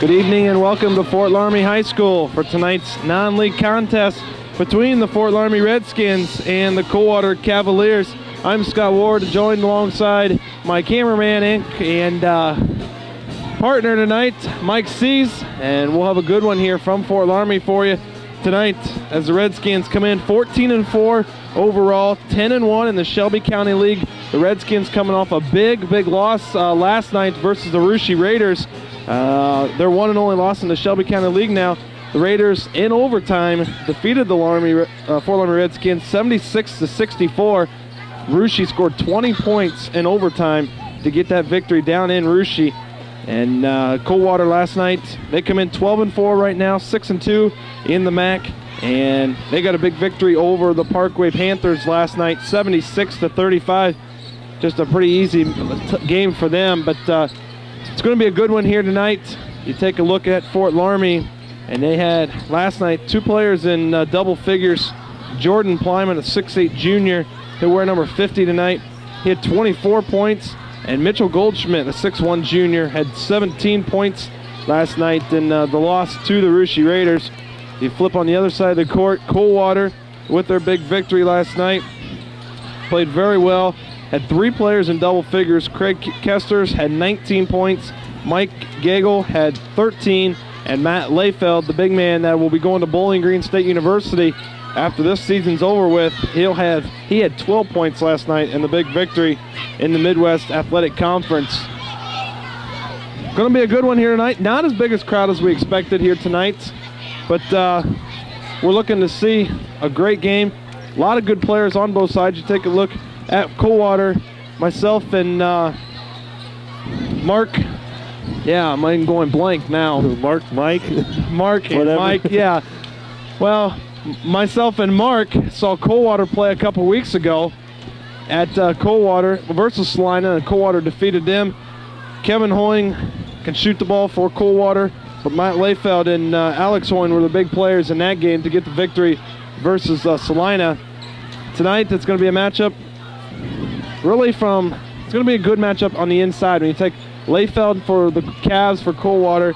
Good evening and welcome to Fort Loramie High School for tonight's non-league contest between the Fort Loramie Redskins and the Coldwater Cavaliers. I'm Scott Ward, joined alongside my cameraman and partner tonight, Mike Sees, and we'll have a good one here from Fort Loramie for you tonight as the Redskins come in 14-4 overall, 10-1 in the Shelby County League. The Redskins coming off a big loss last night versus the Russia Raiders. Their one and only loss in the Shelby County League now. The Raiders, in overtime, defeated the Fort Loramie Redskins 76-64. Russia scored 20 points in overtime to get that victory down in Russia. And Coldwater last night, they come in 12-4 right now, 6-2 in the MAC. And they got a big victory over the Parkway Panthers last night, 76-35. Just a pretty easy game for them, but it's going to be a good one here tonight. You take a look at Fort Loramie, and they had last night two players in double figures. Jordan Plyman, a 6'8 junior, he'll wear number 50 tonight. He had 24 points, and Mitchell Goldschmidt, a 6'1 junior, had 17 points last night in the loss to the Russia Raiders. You flip on the other side of the court, Coldwater with their big victory last night. Played very well. Had three players in double figures. Craig Kesters had 19 points. Mike Gagel had 13. And Matt Layfeld, the big man that will be going to Bowling Green State University after this season's over with, he had 12 points last night in the big victory in the Midwest Athletic Conference. Going to be a good one here tonight. Not as big a crowd as we expected here tonight, but we're looking to see a great game. A lot of good players on both sides. You take a look at Coldwater, myself and Mark. Yeah, I'm even going blank now. Mark and Mike, yeah. Well, myself and Mark saw Coldwater play a couple weeks ago at Coldwater versus Salina, and Coldwater defeated them. Kevin Hoying can shoot the ball for Coldwater, but Matt Layfeld and Alex Hoying were the big players in that game to get the victory versus Salina. Tonight, it's going to be a matchup it's going to be a good matchup on the inside. When you take Layfeld for the Cavs for Coldwater,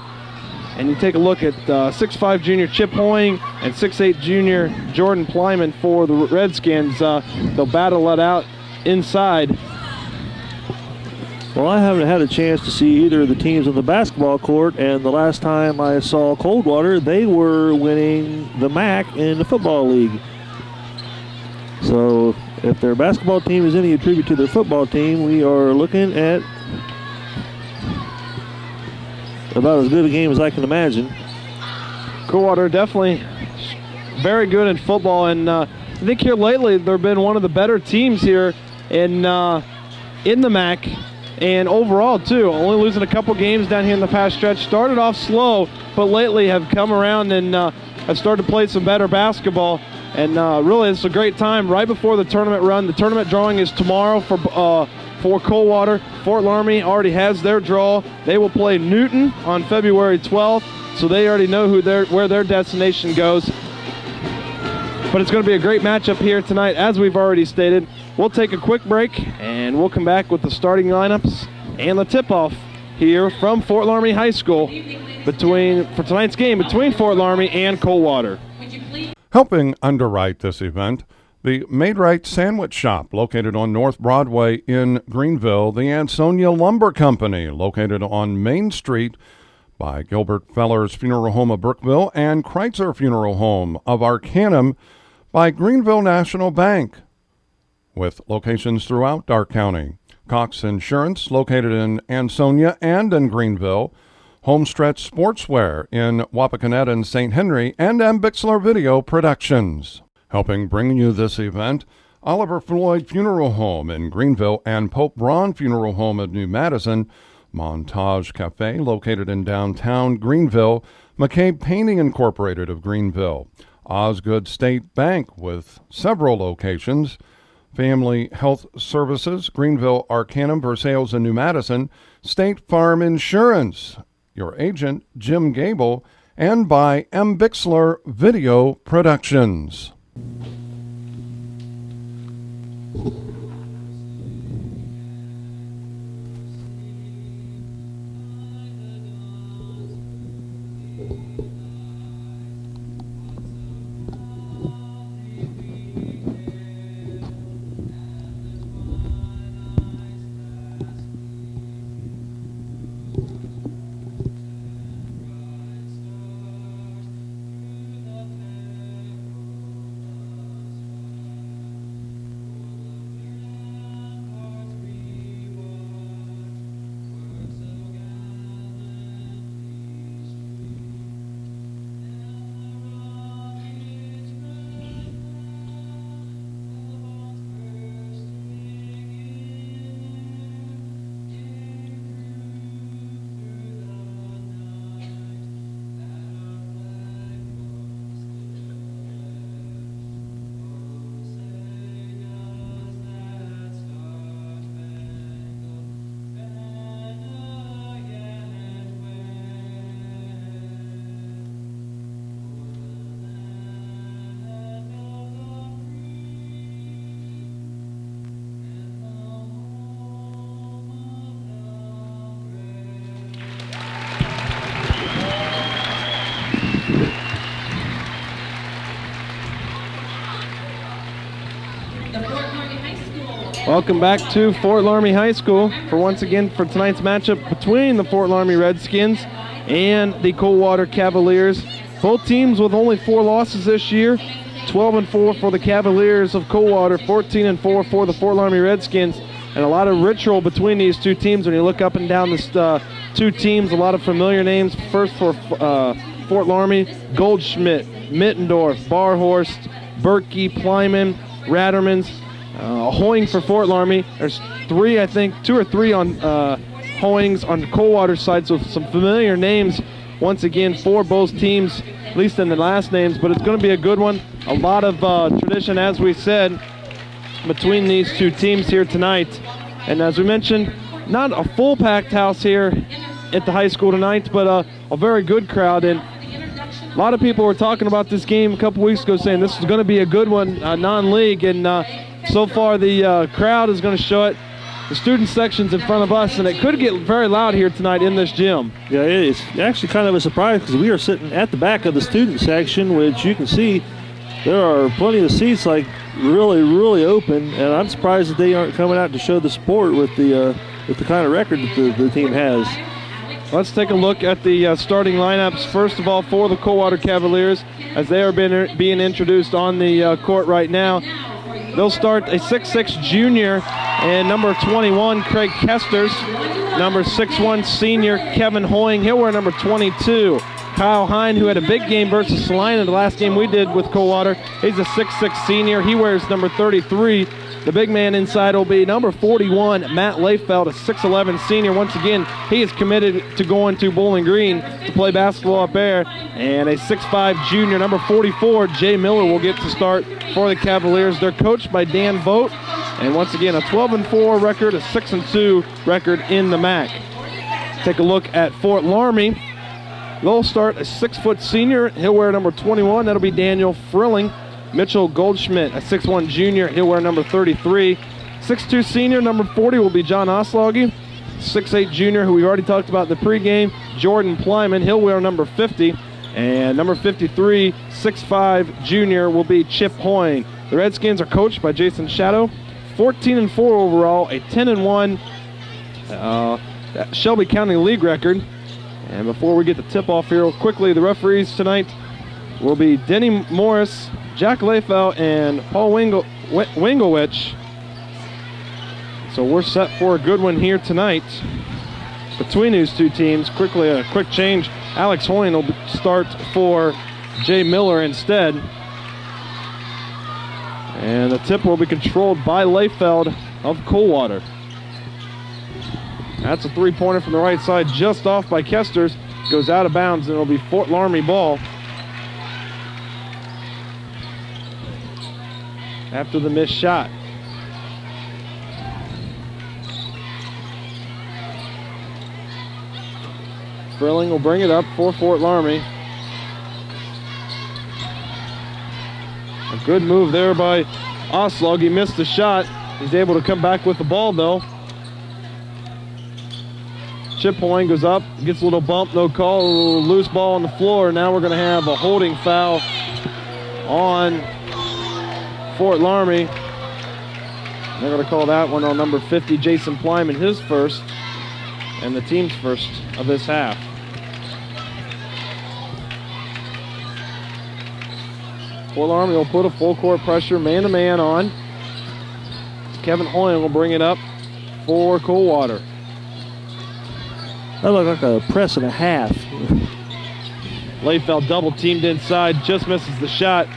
and you take a look at 6'5 junior Chip Hoying and 6'8 junior Jordan Plyman for the Redskins, they'll battle it out inside. Well, I haven't had a chance to see either of the teams on the basketball court, and the last time I saw Coldwater, they were winning the MAC in the football league. So if their basketball team is any attribute to their football team, we are looking at about as good a game as I can imagine. Coldwater definitely very good in football, and I think here lately they've been one of the better teams here in the MAC, and overall too. Only losing a couple games down here in the past stretch. Started off slow, but lately have come around and have started to play some better basketball. And really, it's a great time right before the tournament run. The tournament drawing is tomorrow for Coldwater. Fort Loramie already has their draw. They will play Newton on February 12th, so they already know where their destination goes. But it's going to be a great matchup here tonight, as we've already stated. We'll take a quick break, and we'll come back with the starting lineups and the tip-off here from Fort Loramie High School for tonight's game between Fort Loramie and Coldwater. Helping underwrite this event, the Made Right Sandwich Shop, located on North Broadway in Greenville, the Ansonia Lumber Company, located on Main Street by Gilbert Feller's Funeral Home of Brookville, and Kreitzer Funeral Home of Arcanum by Greenville National Bank, with locations throughout Darke County. Cox Insurance, located in Ansonia and in Greenville, Homestretch Sportswear in Wapakoneta and St. Henry, and Bixler Video Productions. Helping bring you this event, Oliver Floyd Funeral Home in Greenville and Pope Braun Funeral Home in New Madison, Montage Cafe located in downtown Greenville, McCabe Painting Incorporated of Greenville, Osgood State Bank with several locations, Family Health Services, Greenville, Arcanum, Versailles, and New Madison, State Farm Insurance, your agent, Jim Gable, and by Bixler Video Productions. Welcome back to Fort Loramie High School for tonight's matchup between the Fort Loramie Redskins and the Coldwater Cavaliers. Both teams with only 4 losses this year. 12-4 for the Cavaliers of Coldwater, 14-4 for the Fort Loramie Redskins. And a lot of ritual between these two teams when you look up and down this two teams. A lot of familiar names. First for Fort Loramie, Goldschmidt, Mittendorf, Barhorst, Berkey, Plyman, Rattermans. Hoeing for Fort Loramie. There's 2 or 3 on Hoeings on the Coldwater side, so some familiar names once again for both teams, at least in the last names, but it's going to be a good one. A lot of tradition, as we said, between these two teams here tonight. And as we mentioned, not a full packed house here at the high school tonight, but a very good crowd. And a lot of people were talking about this game a couple weeks ago, saying this is going to be a good one, non-league, and so far the crowd is going to show it. The student section's in front of us, and it could get very loud here tonight in this gym. Yeah, it's actually kind of a surprise because we are sitting at the back of the student section, which you can see there are plenty of seats like really, really open, and I'm surprised that they aren't coming out to show the support with the kind of record that the team has. Let's take a look at the starting lineups. First of all, for the Coldwater Cavaliers, as they are being introduced on the court right now. They'll start a 6'6 junior and number 21, Craig Kesters. Number 6'1 senior, Kevin Hoeing. He'll wear number 22. Kyle Hine, who had a big game versus Salina the last game we did with Coldwater. He's a 6'6 senior. He wears number 33. The big man inside will be number 41, Matt Layfeld, a 6'11 senior. Once again, he is committed to going to Bowling Green to play basketball up there. And a 6'5 junior, number 44, Jay Miller, will get to start for the Cavaliers. They're coached by Dan Vogt. And once again, a 12-4 record, a 6-2 record in the MAC. Take a look at Fort Loramie. They'll start a 6' senior. He'll wear number 21. That'll be Daniel Frilling. Mitchell Goldschmidt, a 6'1 junior. He'll wear number 33. 6'2 senior, number 40 will be John Osloggy. 6'8 junior, who we already talked about in the pregame, Jordan Plyman. He'll wear number 50. And number 53, 6'5 junior, will be Chip Hoying. The Redskins are coached by Jason Shadow. 14-4 overall, a 10-1 Shelby County League record. And before we get the tip-off here, quickly, the referees tonight will be Denny Morris, Jack Layfeld, and Paul Winglewich. So we're set for a good one here tonight between these two teams. Quickly, a quick change. Alex Hoying will start for Jay Miller instead. And the tip will be controlled by Layfeld of Coldwater. That's a three-pointer from the right side, just off by Kesters. Goes out of bounds, and it'll be Fort Loramie ball. After the missed shot. Frilling will bring it up for Fort Loramie. A good move there by Oslog. He missed the shot. He's able to come back with the ball, though. Chip Hoying goes up, gets a little bump, no call, a little loose ball on the floor. Now we're going to have a holding foul on Fort Loramie. They're going to call that one on number 50, Jason Plyman, his first, and the team's first of this half. Fort Loramie will put a full court pressure, man-to-man on. Kevin Hoying will bring it up for Coldwater. That looked like a press and a half. Layfeld double teamed inside, just misses the shot.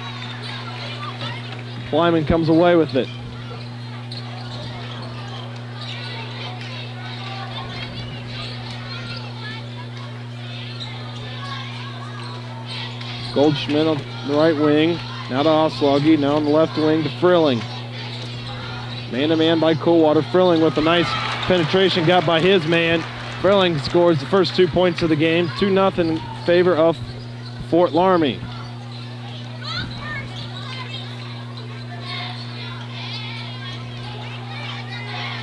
Plyman comes away with it. Goldschmidt on the right wing, now to Oslaugie, now on the left wing to Frilling. Man-to-man by Coldwater. Frilling with a nice penetration, got by his man. Frilling scores the first 2 points of the game, 2-0 in favor of Fort Loramie.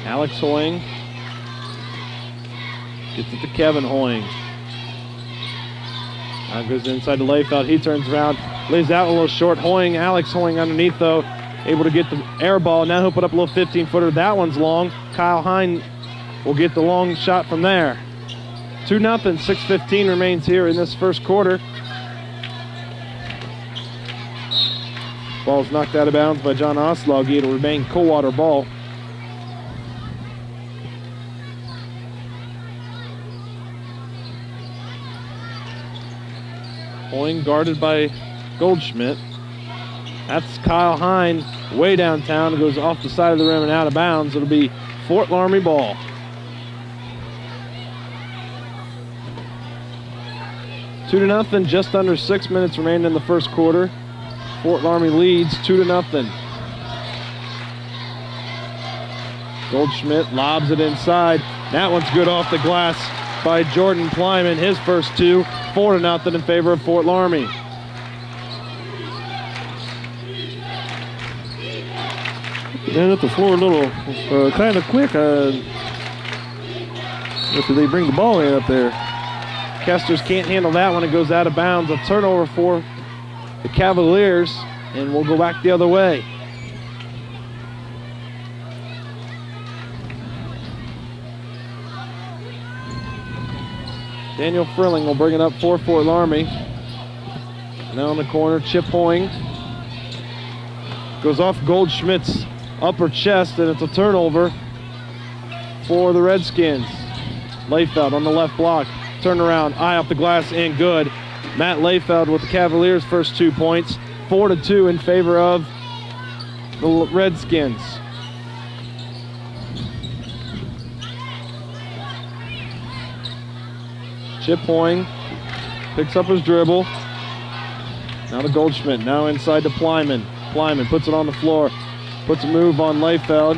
Alex Hoying gets it to Kevin Hoying. Now goes inside to Layfeld. He turns around, lays out a little short. Hoying, Alex Hoying underneath though, able to get the air ball. Now he'll put up a little 15-footer. That one's long. Kyle Hine will get the long shot from there. 2-0, 6:15 remains here in this first quarter. Ball's knocked out of bounds by John Oslaugie. It'll remain Coldwater ball. Hoying guarded by Goldschmidt. That's Kyle Hine way downtown. It goes off the side of the rim and out of bounds. It'll be Fort Loramie ball. 2-0, just under 6 minutes remain in the first quarter. Fort Loramie leads 2-0. Goldschmidt lobs it inside. That one's good off the glass by Jordan Plyman. His first two, 4-0 in favor of Fort Loramie. Down at the floor a little kind of quick after they bring the ball in up there. Kesters can't handle that one. It goes out of bounds. A turnover for the Cavaliers, and we'll go back the other way. Daniel Frilling will bring it up for Fort Loramie. Now in the corner, Chip Hoying. Goes off Goldschmidt's upper chest, and it's a turnover for the Redskins. Layfeld on the left block. Turn around, eye off the glass, and good. Matt Layfeld with the Cavaliers' first 2 points. 4-2 in favor of the Redskins. Chip Hoying picks up his dribble. Now to Goldschmidt, now inside to Plyman. Plyman puts it on the floor, puts a move on Layfeld.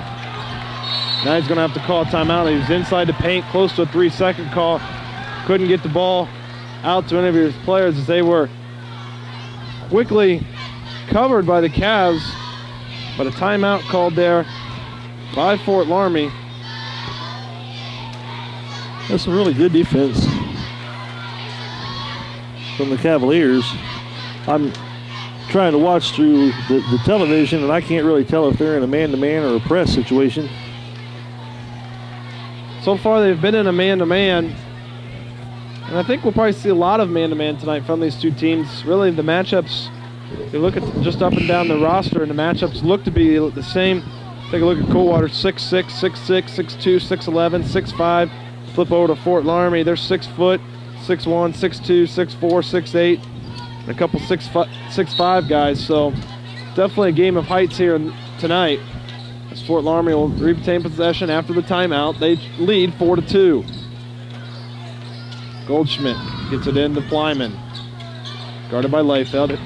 Now he's going to have to call a timeout. He was inside the paint, close to a 3-second call. Couldn't get the ball out to any of his players as they were quickly covered by the Cavs. But a timeout called there by Fort Loramie. That's some really good defense from the Cavaliers. I'm trying to watch through the television, and I can't really tell if they're in a man-to-man or a press situation. So far, they've been in a man-to-man. And I think we'll probably see a lot of man-to-man tonight from these two teams. Really, the matchups, you look at just up and down the roster, and the matchups look to be the same. Take a look at Coldwater, 6'6", 6'6", 6'2", 6'11", 6'5". Flip over to Fort Loramie. They're 6 foot, 6'1", 6'2", 6'4", 6'8", and a couple 6'5" guys. So definitely a game of heights here tonight. As Fort Loramie will retain possession after the timeout. They lead 4-2. Goldschmidt gets it into Plyman. Guarded by Layfeld.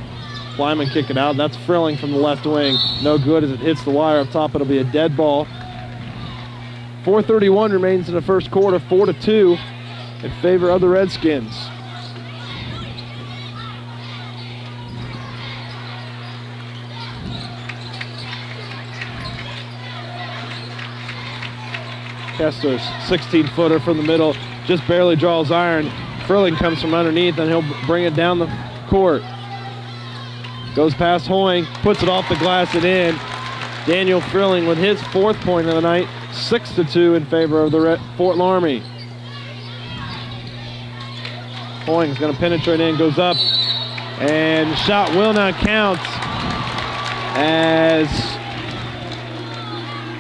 Plyman kick it out. That's Frilling from the left wing. No good as it hits the wire up top. It'll be a dead ball. 4:31 remains in the first quarter. 4-2 in favor of the Redskins. Kesters, 16-footer from the middle. just barely draws iron. Frilling comes from underneath, and he'll bring it down the court. Goes past Hoying, puts it off the glass and in. Daniel Frilling with his 4th point of the night, 6-2 in favor of the Fort Loramie. Hoying's going to penetrate in, goes up, and shot will not count as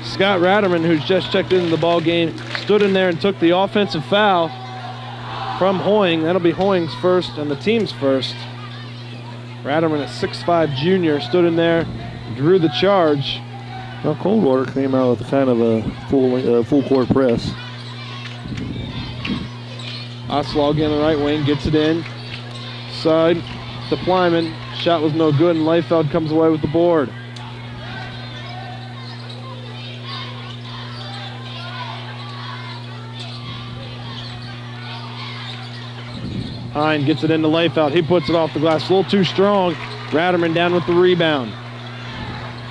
Scott Ratterman, who's just checked into the ball game, stood in there and took the offensive foul from Hoying. That'll be Hoying's first and the team's first. Ratterman, a 6'5" junior, stood in there, drew the charge. Well, Coldwater came out with kind of a full court press. Oslog in the right wing, gets it in. Side to Plyman. Shot was no good, and Leifeld comes away with the board. Hine gets it into Leifeld. He puts it off the glass. A little too strong. Ratterman down with the rebound.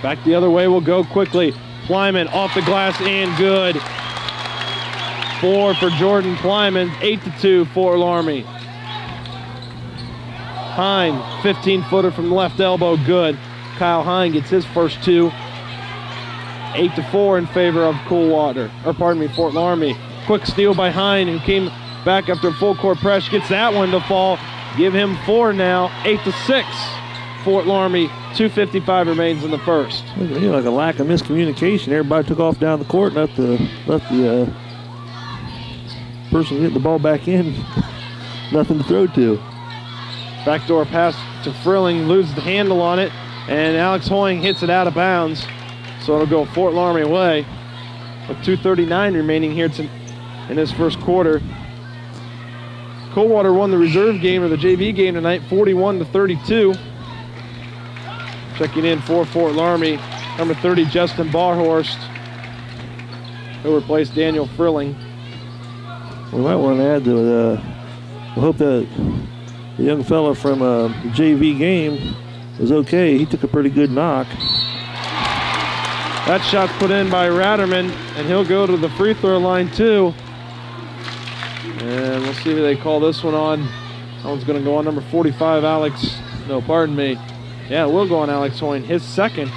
Back the other way will go quickly. Plyman off the glass and good. 4 for Jordan Plyman. 8-2 Fort Loramie. Hine, 15-footer from the left elbow, good. Kyle Hine gets his first 2. 8-4 in favor of Fort Loramie. Quick steal by Hine, who came back after a full court press, gets that one to fall. Give him 4 now. 8-6 Fort Loramie. 2:55 remains in the first. Like a lack of miscommunication. Everybody took off down the court and left the person getting the ball back in nothing to throw to. Backdoor pass to Frilling, loses the handle on it, and Alex Hoying hits it out of bounds. So it'll go Fort Loramie away with 2:39 remaining here in this first quarter. Coldwater won the reserve game or the JV game tonight, 41-32. Checking in for Fort Loramie, number 30, Justin Barhorst, who replaced Daniel Frilling. We might want to add that we hope that the young fella from the JV game is okay. He took a pretty good knock. That shot's put in by Ratterman, and he'll go to the free throw line too. And we'll see who they call this one on. That one's going to go on number 45, Alex. No, pardon me. Yeah, it will go on Alex Hoying, his second,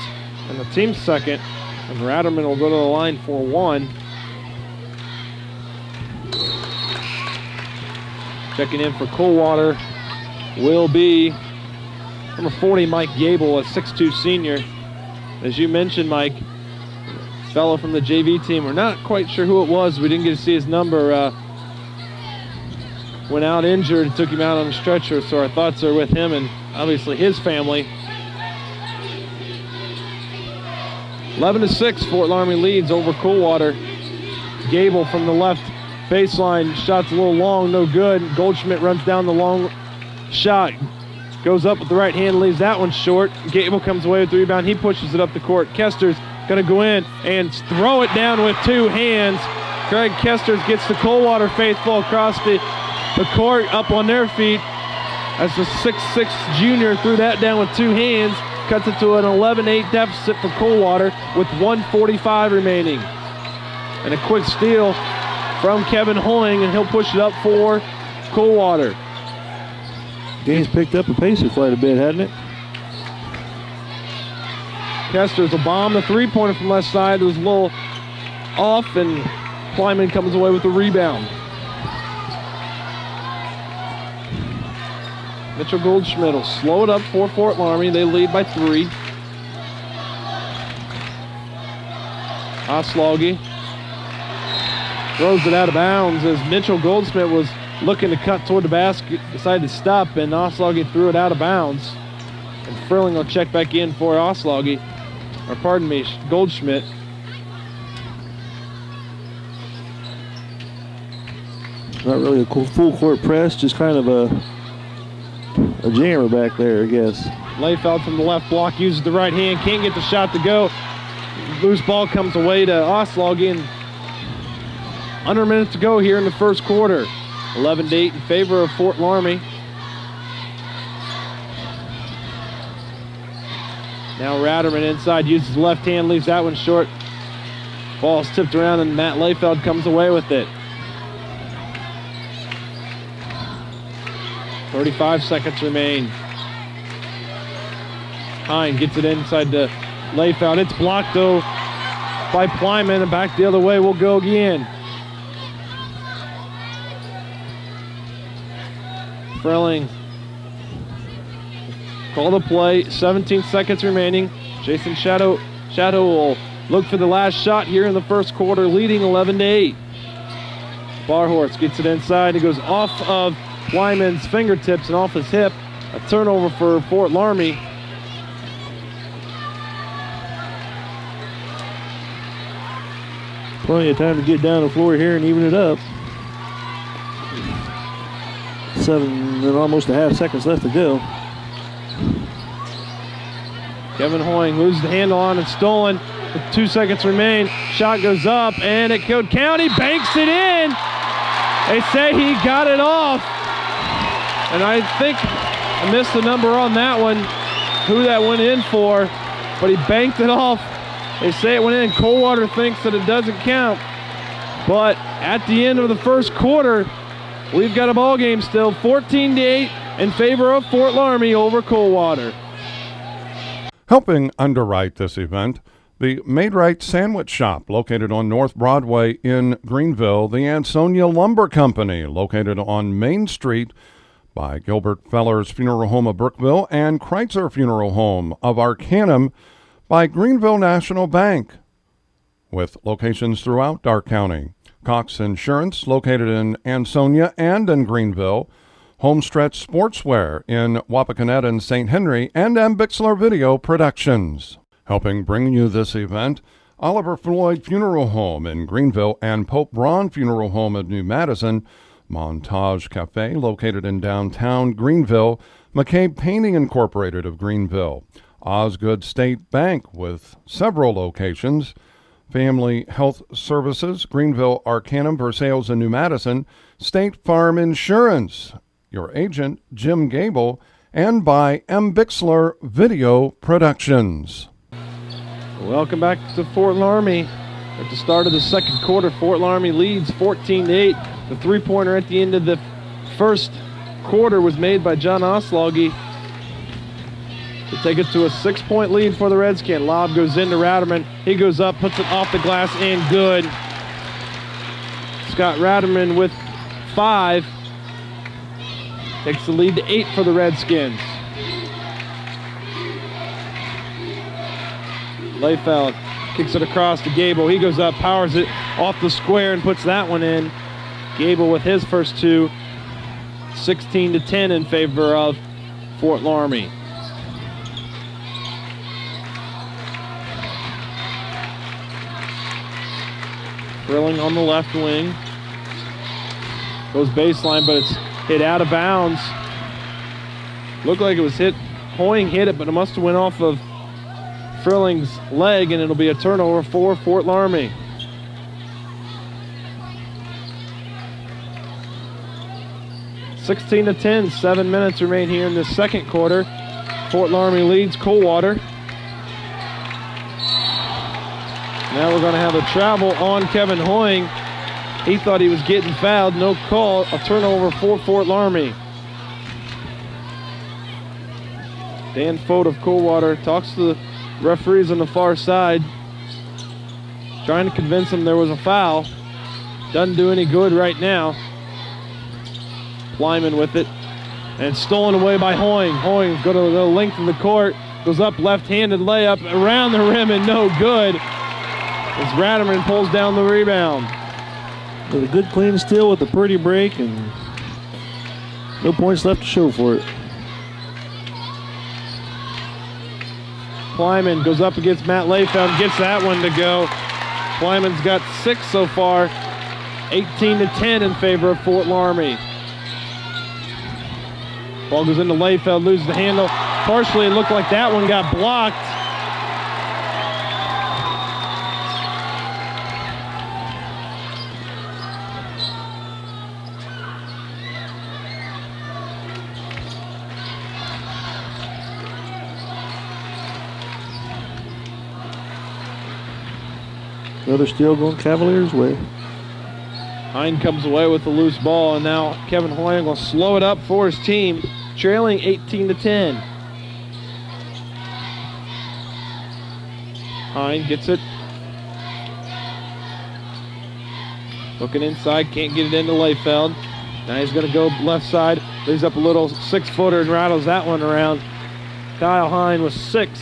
and the team's second. And Ratterman will go to the line for 1. Checking in for Coldwater will be number 40, Mike Gable, a 6'2 senior. As you mentioned, Mike, fellow from the JV team. We're not quite sure who it was. We didn't get to see his number. Went out injured, took him out on a stretcher, so our thoughts are with him and obviously his family. 11-6, Fort Loramie leads over Coldwater. Gable from the left baseline, shot's a little long, no good. Goldschmidt runs down the long shot, goes up with the right hand, leaves that one short. Gable comes away with the rebound, he pushes it up the court. Kester's gonna go in and throw it down with 2 hands. Craig Kesters gets the Coldwater faithful across the court up on their feet as the 6'6 junior threw that down with 2 hands. Cuts it to an 11-8 deficit for Coldwater with 1:45 remaining. And a quick steal from Kevin Hoying, and he'll push it up for Coldwater. Game's picked up the pace quite a bit, hasn't it? Kesters will bomb the 3-pointer from left side. It was a little off, and Plyman comes away with the rebound. Mitchell Goldschmidt will slow it up for Fort Loramie. They lead by 3. Oslaugie throws it out of bounds as Mitchell Goldschmidt was looking to cut toward the basket, decided to stop, and Oslaugie threw it out of bounds. And Frilling will check back in for Goldschmidt. Not really a full court press, just kind of a jammer back there, I guess. Leifeld from the left block uses the right hand, can't get the shot to go. Loose ball comes away to Oslaugie, and under a minute to go here in the first quarter. 11-8 in favor of Fort Loramie. Now Ratterman inside, uses the left hand, leaves that one short. Ball's tipped around and Matt Leifeld comes away with it. 35 seconds remain. Hine gets it inside the Layfound. It's blocked though by Plyman, and back the other way will go again. Frelling. Call the play. 17 seconds remaining. Jason Shadow will look for the last shot here in the first quarter, leading 11-8. Barhorst gets it inside. It goes off of Lyman's fingertips and off his hip. A turnover for Fort Loramie. Plenty of time to get down the floor here and even it up. 7 and almost a half seconds left to go. Kevin Hoying loses the handle on and stolen. With 2 seconds remain. Shot goes up and it Cold County banks it in. They say he got it off. And I think I missed the number on that one, who that went in for, but he banked it off. They say it went in. Coldwater thinks that it doesn't count. But at the end of the first quarter, we've got a ball game still, 14-8 in favor of Fort Loramie over Coldwater. Helping underwrite this event, the Made-Right Sandwich Shop, located on North Broadway in Greenville, the Ansonia Lumber Company, located on Main Street by Gilbert Feller's Funeral Home of Brookville and Kreitzer Funeral Home of Arcanum, by Greenville National Bank, with locations throughout Darke County. Cox Insurance, located in Ansonia and in Greenville. Homestretch Sportswear in Wapakoneta and St. Henry, and Bixler Video Productions. Helping bring you this event, Oliver Floyd Funeral Home in Greenville and Pope Braun Funeral Home in New Madison, Montage Cafe, located in downtown Greenville, McCabe Painting Incorporated of Greenville, Osgood State Bank with several locations, Family Health Services, Greenville, Arcanum, Versailles, and New Madison, State Farm Insurance, your agent, Jim Gable, and by Bixler Video Productions. Welcome back to Fort Loramie. At the start of the second quarter, Fort Loramie leads 14-8. The three-pointer at the end of the first quarter was made by John Oslaugie to take it to a 6-point lead for the Redskins. Lob goes into Ratterman. He goes up, puts it off the glass, and good. Scott Ratterman with 5. Takes the lead to 8 for the Redskins. Layfeld kicks it across to Gable. He goes up, powers it off the square, and puts that one in. Gable with his first 2. 16-10 in favor of Fort Loramie. Drilling on the left wing. Goes baseline, but it's hit out of bounds. Looked like it was hit. Hoying hit it, but it must have went off of Frilling's leg, and it'll be a turnover for Fort Loramie. (16-10). 7 minutes remain here in the second quarter. Fort Loramie leads Coldwater. Now we're going to have a travel on Kevin Hoying. He thought he was getting fouled. No call. A turnover for Fort Loramie. Dan Fote of Coldwater talks to the referees on the far side, trying to convince them there was a foul. Doesn't do any good right now. Plyman with it. And stolen away by Hoying. Hoying's going to the length of the court. Goes up, left-handed layup around the rim and no good. As Ratterman pulls down the rebound. With a good clean steal with a pretty break, and no points left to show for it. Plyman goes up against Matt Layfound, gets that one to go. Plyman's got 6 so far. 18-10 in favor of Fort Loramie. Ball goes into Layfeld, loses the handle. Partially, it looked like that one got blocked. Another steal going Cavaliers' way. Hine comes away with the loose ball, and now Kevin Hoying will slow it up for his team, trailing 18-10. Hine gets it. Looking inside, can't get it into Layfeld. Now he's going to go left side, leaves up a little 6-footer and rattles that one around. Kyle Hine with 6.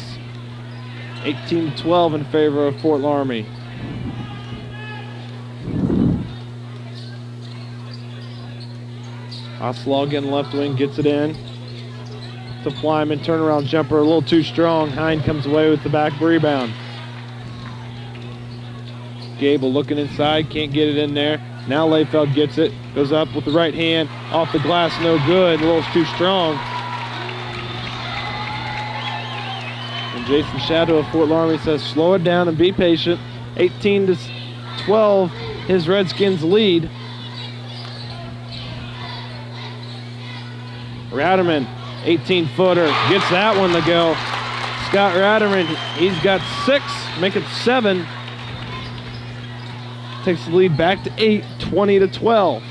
18-12 in favor of Fort Loramie. Oslaw again, left wing, gets it in to Flyman. Turnaround jumper a little too strong. Hine comes away with the back rebound. Gable looking inside, can't get it in there. Now Layfeld gets it, goes up with the right hand, off the glass, no good, a little too strong. And Jason Shadow of Fort Loramie says, slow it down and be patient. 18-12, his Redskins lead. Ratterman, 18-footer, gets that one to go. Scott Ratterman, he's got 6, make it 7. Takes the lead back to 8, 20-12.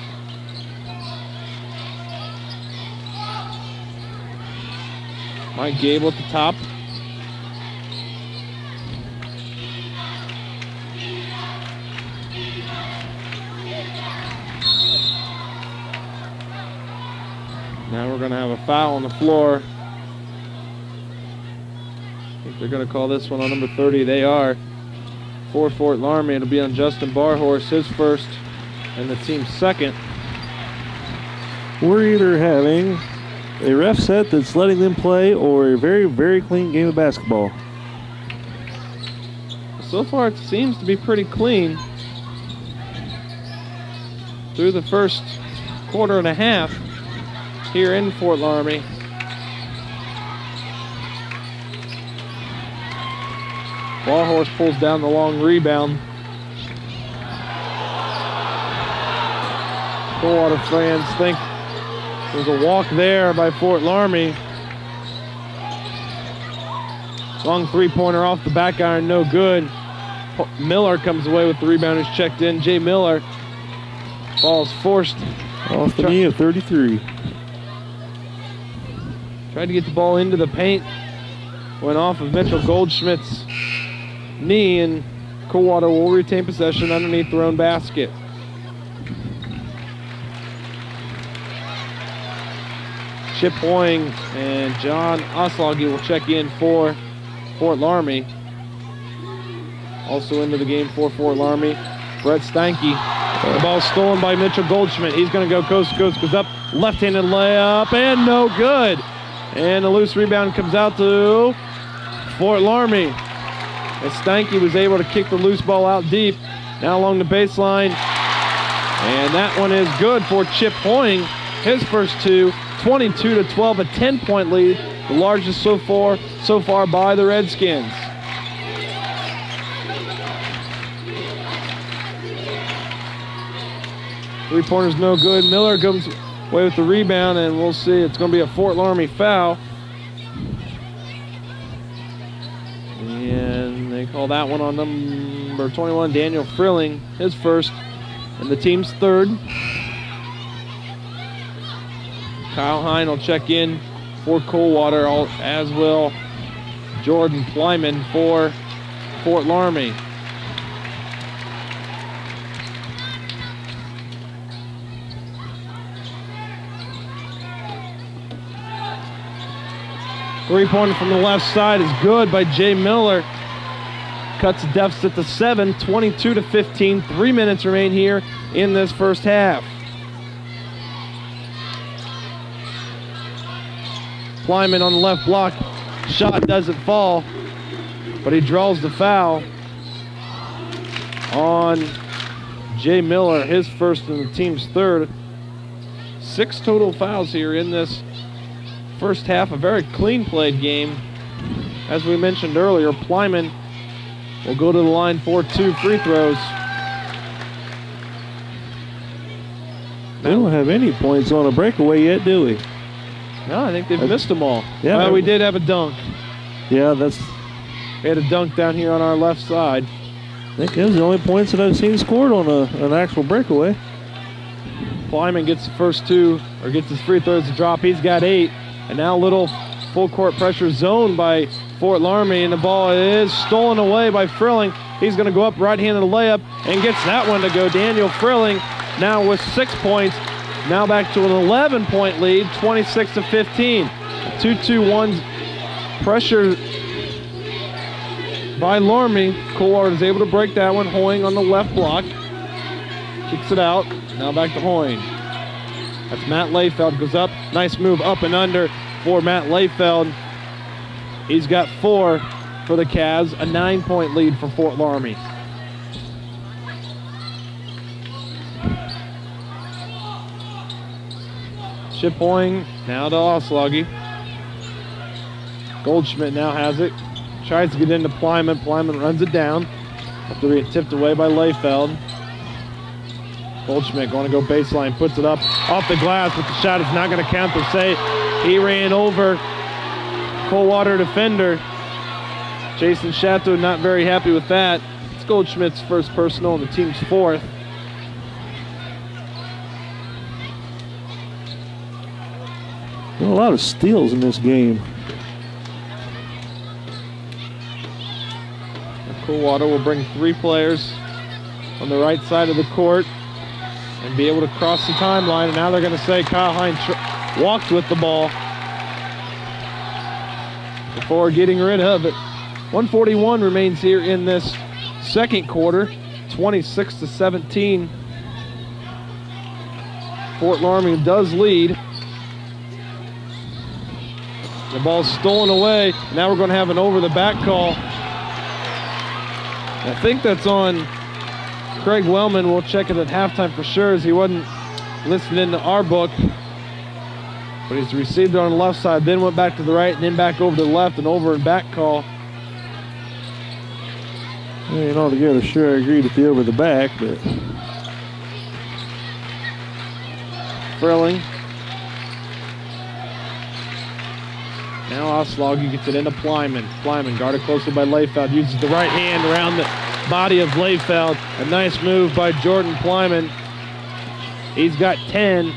Mike Gable at the top. Now we're going to have a foul on the floor. I think they're going to call this one on number 30. They are. For Fort Loramie, it'll be on Justin Barhorse, his first, and the team's second. We're either having a ref set that's letting them play or a very, very clean game of basketball. So far, it seems to be pretty clean. Through the first quarter and a half here in Fort Loramie. Barhorse pulls down the long rebound. Coldwater fans think there's a walk there by Fort Loramie. Long three-pointer off the back iron, no good. Miller comes away with the rebound, who's checked in. Jay Miller. Ball's forced. Off the knee of 33. Tried to get the ball into the paint. Went off of Mitchell Goldschmidt's knee, and Coldwater will retain possession underneath their own basket. Chip Hoying and John Oslaugie will check in for Fort Loramie. Also into the game for Fort Loramie, Brett Steinke. The ball stolen by Mitchell Goldschmidt. He's going to go coast to coast, goes up, left-handed layup, and no good. And a loose rebound comes out to Fort Loramie. As Steinke was able to kick the loose ball out deep. Now along the baseline. And that one is good for Chip Hoying. His first two, 22-12, a 10-point lead. The largest so far by the Redskins. Three-pointer's no good. Miller comes away with the rebound, and we'll see. It's going to be a Fort Loramie foul. And they call that one on number 21, Daniel Frilling, his first, and the team's third. Kyle Hine will check in for Coldwater, as will Jordan Plyman for Fort Loramie. Three-pointer from the left side is good by Jay Miller. Cuts the deficit to 7, 22-15. 3 minutes remain here in this first half. Plyman on the left block. Shot doesn't fall, but he draws the foul on Jay Miller, his first and the team's third. 6 total fouls here in this first half, a very clean played game. As we mentioned earlier, Plyman will go to the line for 2 free throws. We don't have any points on a breakaway yet, do we? No, I think they've missed them all. Yeah, well, we did have a dunk. Yeah, We had a dunk down here on our left side. I think those are the only points that I've seen scored on an actual breakaway. Plyman gets the first two, or gets his free throws to drop. He's got 8. And now little full court pressure zone by Fort Loramie, and the ball is stolen away by Frilling. He's going to go up right-handed layup and gets that one to go. Daniel Frilling now with 6 points. Now back to an 11-point lead, 26-15. 2-2-1 pressure by Loramie. Coldwater is able to break that one. Hoying on the left block. Kicks it out. Now back to Hoying. That's Matt Layfeld. Goes up. Nice move up and under for Matt Layfeld. He's got 4 for the Cavs. A 9-point lead for Fort Loramie. Chip Hoying now to Osloggy. Goldschmidt now has it. Tries to get into Plyman. Plyman runs it down after being tipped away by Layfeld. Goldschmidt going to go baseline, puts it up off the glass, but the shot is not going to count. They say he ran over Coldwater defender. Jason Chateau not very happy with that. It's Goldschmidt's first personal and the team's 4th. A lot of steals in this game. Coldwater will bring 3 players on the right side of the court and be able to cross the timeline. And now they're going to say Kyle Hine walked with the ball before getting rid of it. 141 remains here in this second quarter, 26-17. Fort Loramie does lead. The ball's stolen away. Now we're going to have an over-the-back call. I think that's on Craig Wellman. We'll check it at halftime for sure, as he wasn't listed into our book. But he's received it on the left side, then went back to the right, and then back over to the left, and over and back call. I ain't altogether sure I agreed with the over the back, but Frilling. Now Osloggy gets it into Plyman. Plyman guarded closely by Layfeld. Uses the right hand around the body of Layfeld. A nice move by Jordan Plyman. He's got 10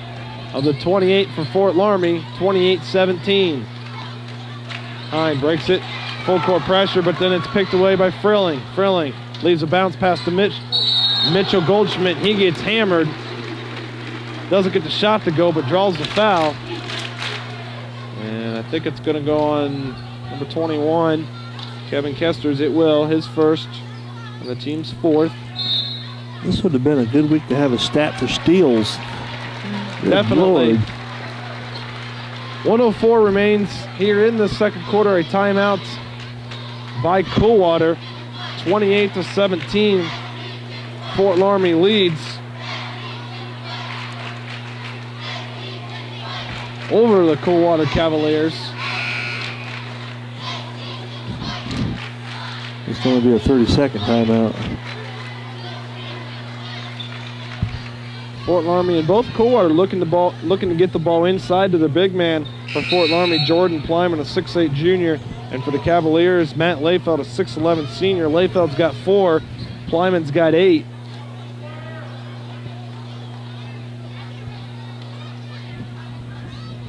of the 28 for Fort Loramie. 28-17. Hine breaks it. Full court pressure, but then it's picked away by Frilling. Frilling leaves a bounce pass to Mitchell Goldschmidt. He gets hammered. Doesn't get the shot to go, but draws the foul. And I think it's going to go on number 21, Kevin Kesters. It will, his first, and the team's 4th. this would have been a good week to have a stat for steals. Definitely. 104 remains here in the second quarter. A timeout by Coldwater. 28-17. Fort Loramie leads over the Coldwater Cavaliers. It's going to be a 30-second timeout. Fort Loramie and both Coldwater looking to get the ball inside to the big man. For Fort Loramie, Jordan Plyman, a 6'8 junior, and for the Cavaliers, Matt Layfeld, a 6'11 senior. Layfeld's got 4, Plyman's got 8.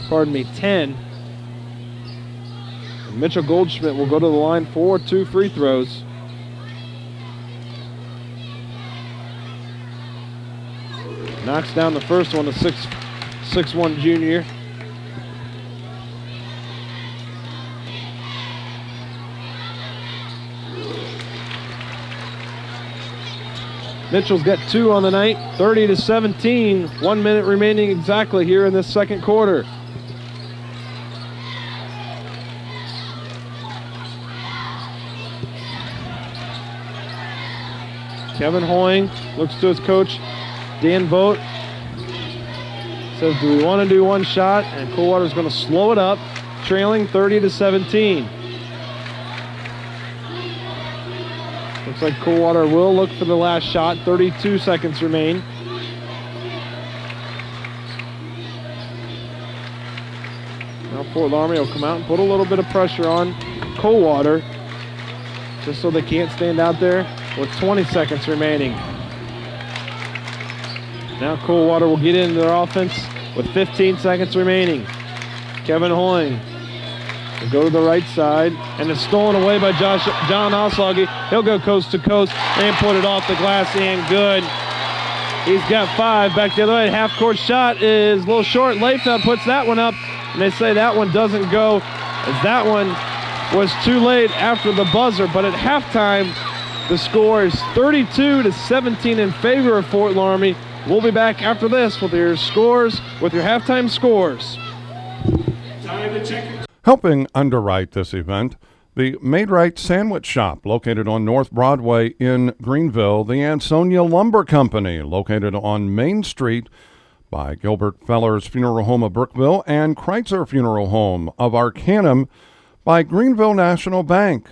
Pardon me, 10. And Mitchell Goldschmidt will go to the line for 2 free throws. Knocks down the first one, the 6'1 junior. Mitchell's got 2 on the night, 30-17. 1 minute remaining exactly here in this second quarter. Kevin Hoying looks to his coach, Dan Vogt. Says, do we want to do one shot? And Coldwater's going to slow it up, trailing 30-17. Looks like Coldwater will look for the last shot. 32 seconds remain. Now Fort Loramie will come out and put a little bit of pressure on Coldwater, just so they can't stand out there with 20 seconds remaining. Now Coldwater will get into their offense with 15 seconds remaining. Kevin Hoying will go to the right side, and it's stolen away by John Oslaugie. He'll go coast to coast and put it off the glass and good. He's got 5. Back the other way. Half-court shot is a little short. Layfeld puts that one up, and they say that one doesn't go, as that one was too late after the buzzer. But at halftime, the score is 32-17 in favor of Fort Loramie. We'll be back after this with your scores, with your halftime scores. Helping underwrite this event, the Made-Right Sandwich Shop, located on North Broadway in Greenville, the Ansonia Lumber Company, located on Main Street by Gilbert Feller's Funeral Home of Brookville, and Kreitzer Funeral Home of Arcanum by Greenville National Bank,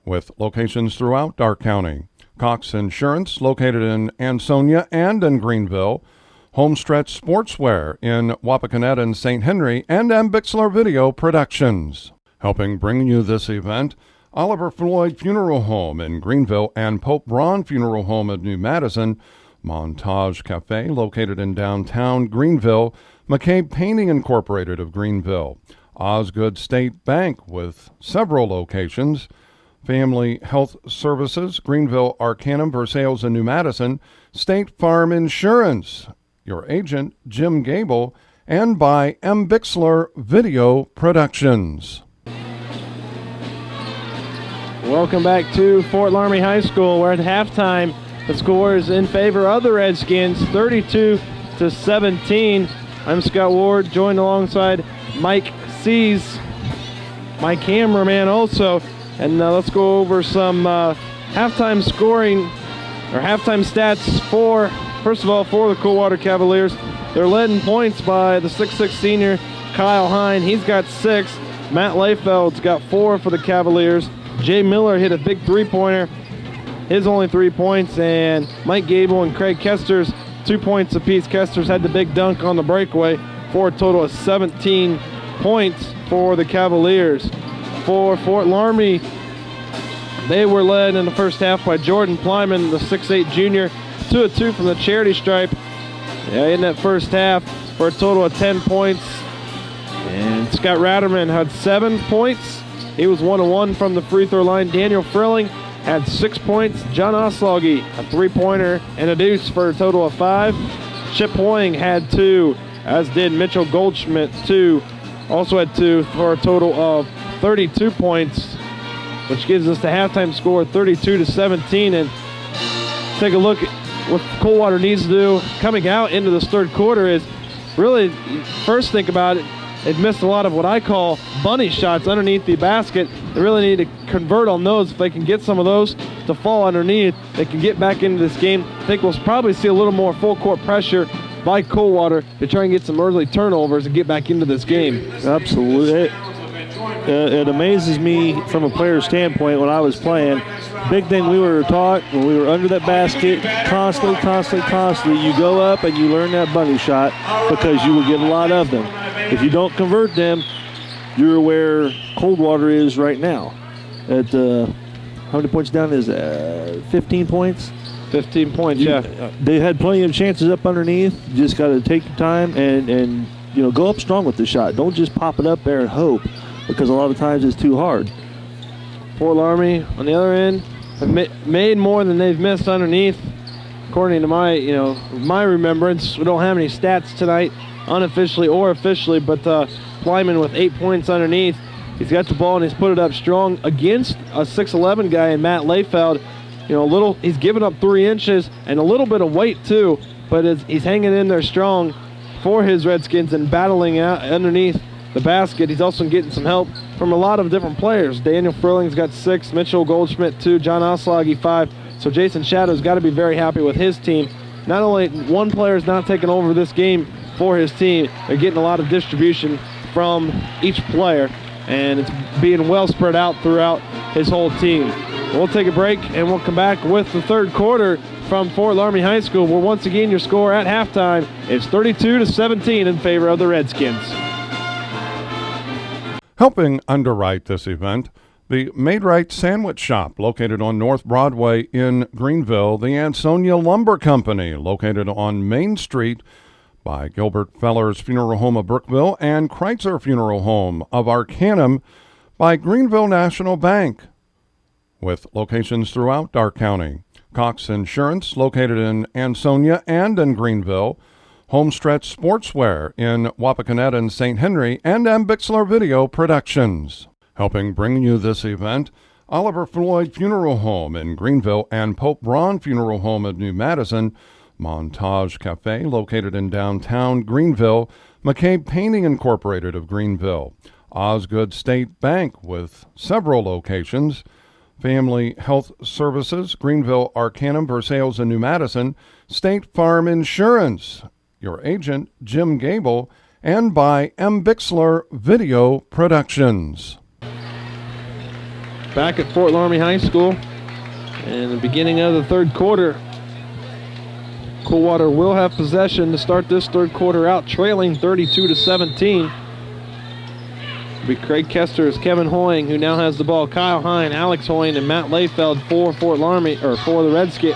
with locations throughout Darke County. Cox Insurance, located in Ansonia and in Greenville, Homestretch Sportswear in Wapakoneta and St. Henry, and Ambixler Video Productions. Helping bring you this event, Oliver Floyd Funeral Home in Greenville and Pope Braun Funeral Home of New Madison, Montage Cafe, located in downtown Greenville, McCabe Painting Incorporated of Greenville, Osgood State Bank with several locations, Family Health Services, Greenville, Arcanum, Versailles, and New Madison, State Farm Insurance, your agent, Jim Gable, and by M. Bixler Video Productions. Welcome back to Fort Loramie High School. We're at halftime. The score is in favor of the Redskins, 32-17. I'm Scott Ward, joined alongside Mike Sees, my cameraman also. And let's go over some halftime scoring, or halftime stats for, first of all, for the Coldwater Cavaliers. They're led in points by the 6'6 senior Kyle Hine. He's got 6. Matt Layfeld's got 4 for the Cavaliers. Jay Miller hit a big three-pointer, his only 3 points, and Mike Gable and Craig Kester's 2 points apiece. Kester's had the big dunk on the breakaway for a total of 17 points for the Cavaliers. For Fort Loramie, they were led in the first half by Jordan Plyman, the 6'8 junior, 2 of 2 from the charity stripe in that first half for a total of 10 points. And Scott Ratterman had 7 points. He was 1 of 1 from the free throw line. Daniel Frilling had 6 points. John Oslaugie, a 3-pointer and a deuce for a total of 5. Chip Hoying had 2, as did Mitchell Goldschmidt, 2. Also had 2 for a total of 32 points, which gives us the halftime score 32-17. And take a look at what Coldwater needs to do coming out into this third quarter is really, first think about it, they've missed a lot of what I call bunny shots underneath the basket. They really need to convert on those. If they can get some of those to fall underneath, they can get back into this game. I think we'll probably see a little more full court pressure by Coldwater to try and get some early turnovers and get back into this game. Absolutely. It amazes me from a player's standpoint when I was playing. Big thing we were taught when we were under that basket, constantly, you go up and you learn that bunny shot because you will get a lot of them. If you don't convert them, you're where Coldwater is right now. At how many points down is 15 points? 15 points, yeah. They had plenty of chances up underneath. You just got to take your time and go up strong with the shot. Don't just pop it up there and hope, because a lot of times it's too hard. Fort Loramie, on the other end, have made more than they've missed underneath. According to my remembrance, we don't have any stats tonight, unofficially or officially, but Plyman with 8 points underneath. He's got the ball and he's put it up strong against a 6'11 guy in Matt Layfeld. He's given up 3 inches and a little bit of weight too, but he's hanging in there strong for his Redskins and battling out underneath the basket. He's also getting some help from a lot of different players. Daniel Frilling's got 6, Mitchell Goldschmidt 2, John Oslaugie 5. So Jason Shadow's got to be very happy with his team. Not only one player is not taking over this game for his team, they're getting a lot of distribution from each player, and it's being well spread out throughout his whole team. We'll take a break, and we'll come back with the third quarter from Fort Loramie High School, where once again your score at halftime is 32-17 in favor of the Redskins. Helping underwrite this event, The Made Right Sandwich Shop, located on North Broadway in Greenville. The Ansonia Lumber Company, located on Main Street by Gilbert Feller's Funeral Home of Brookville and Kreitzer Funeral Home of Arcanum by Greenville National Bank, with locations throughout Dark County. Cox Insurance, located in Ansonia and in Greenville. Homestretch Sportswear in Wapakoneta and St. Henry, and Ambixler Video Productions. Helping bring you this event, Oliver Floyd Funeral Home in Greenville and Pope Braun Funeral Home in New Madison, Montage Cafe, located in downtown Greenville, McCabe Painting Incorporated of Greenville, Osgood State Bank with several locations, Family Health Services, Greenville, Arcanum, Versailles, and New Madison, State Farm Insurance, your agent, Jim Gable, and by M. Bixler Video Productions. Back at Fort Loramie High School, in the beginning of the third quarter, Coldwater will have possession to start this third quarter out, trailing 32-17. Be Craig Kester's Kevin Hoying, who now has the ball. Kyle Hine, Alex Hoying, and Matt Layfeld for Fort Loramie, or for the Redskins.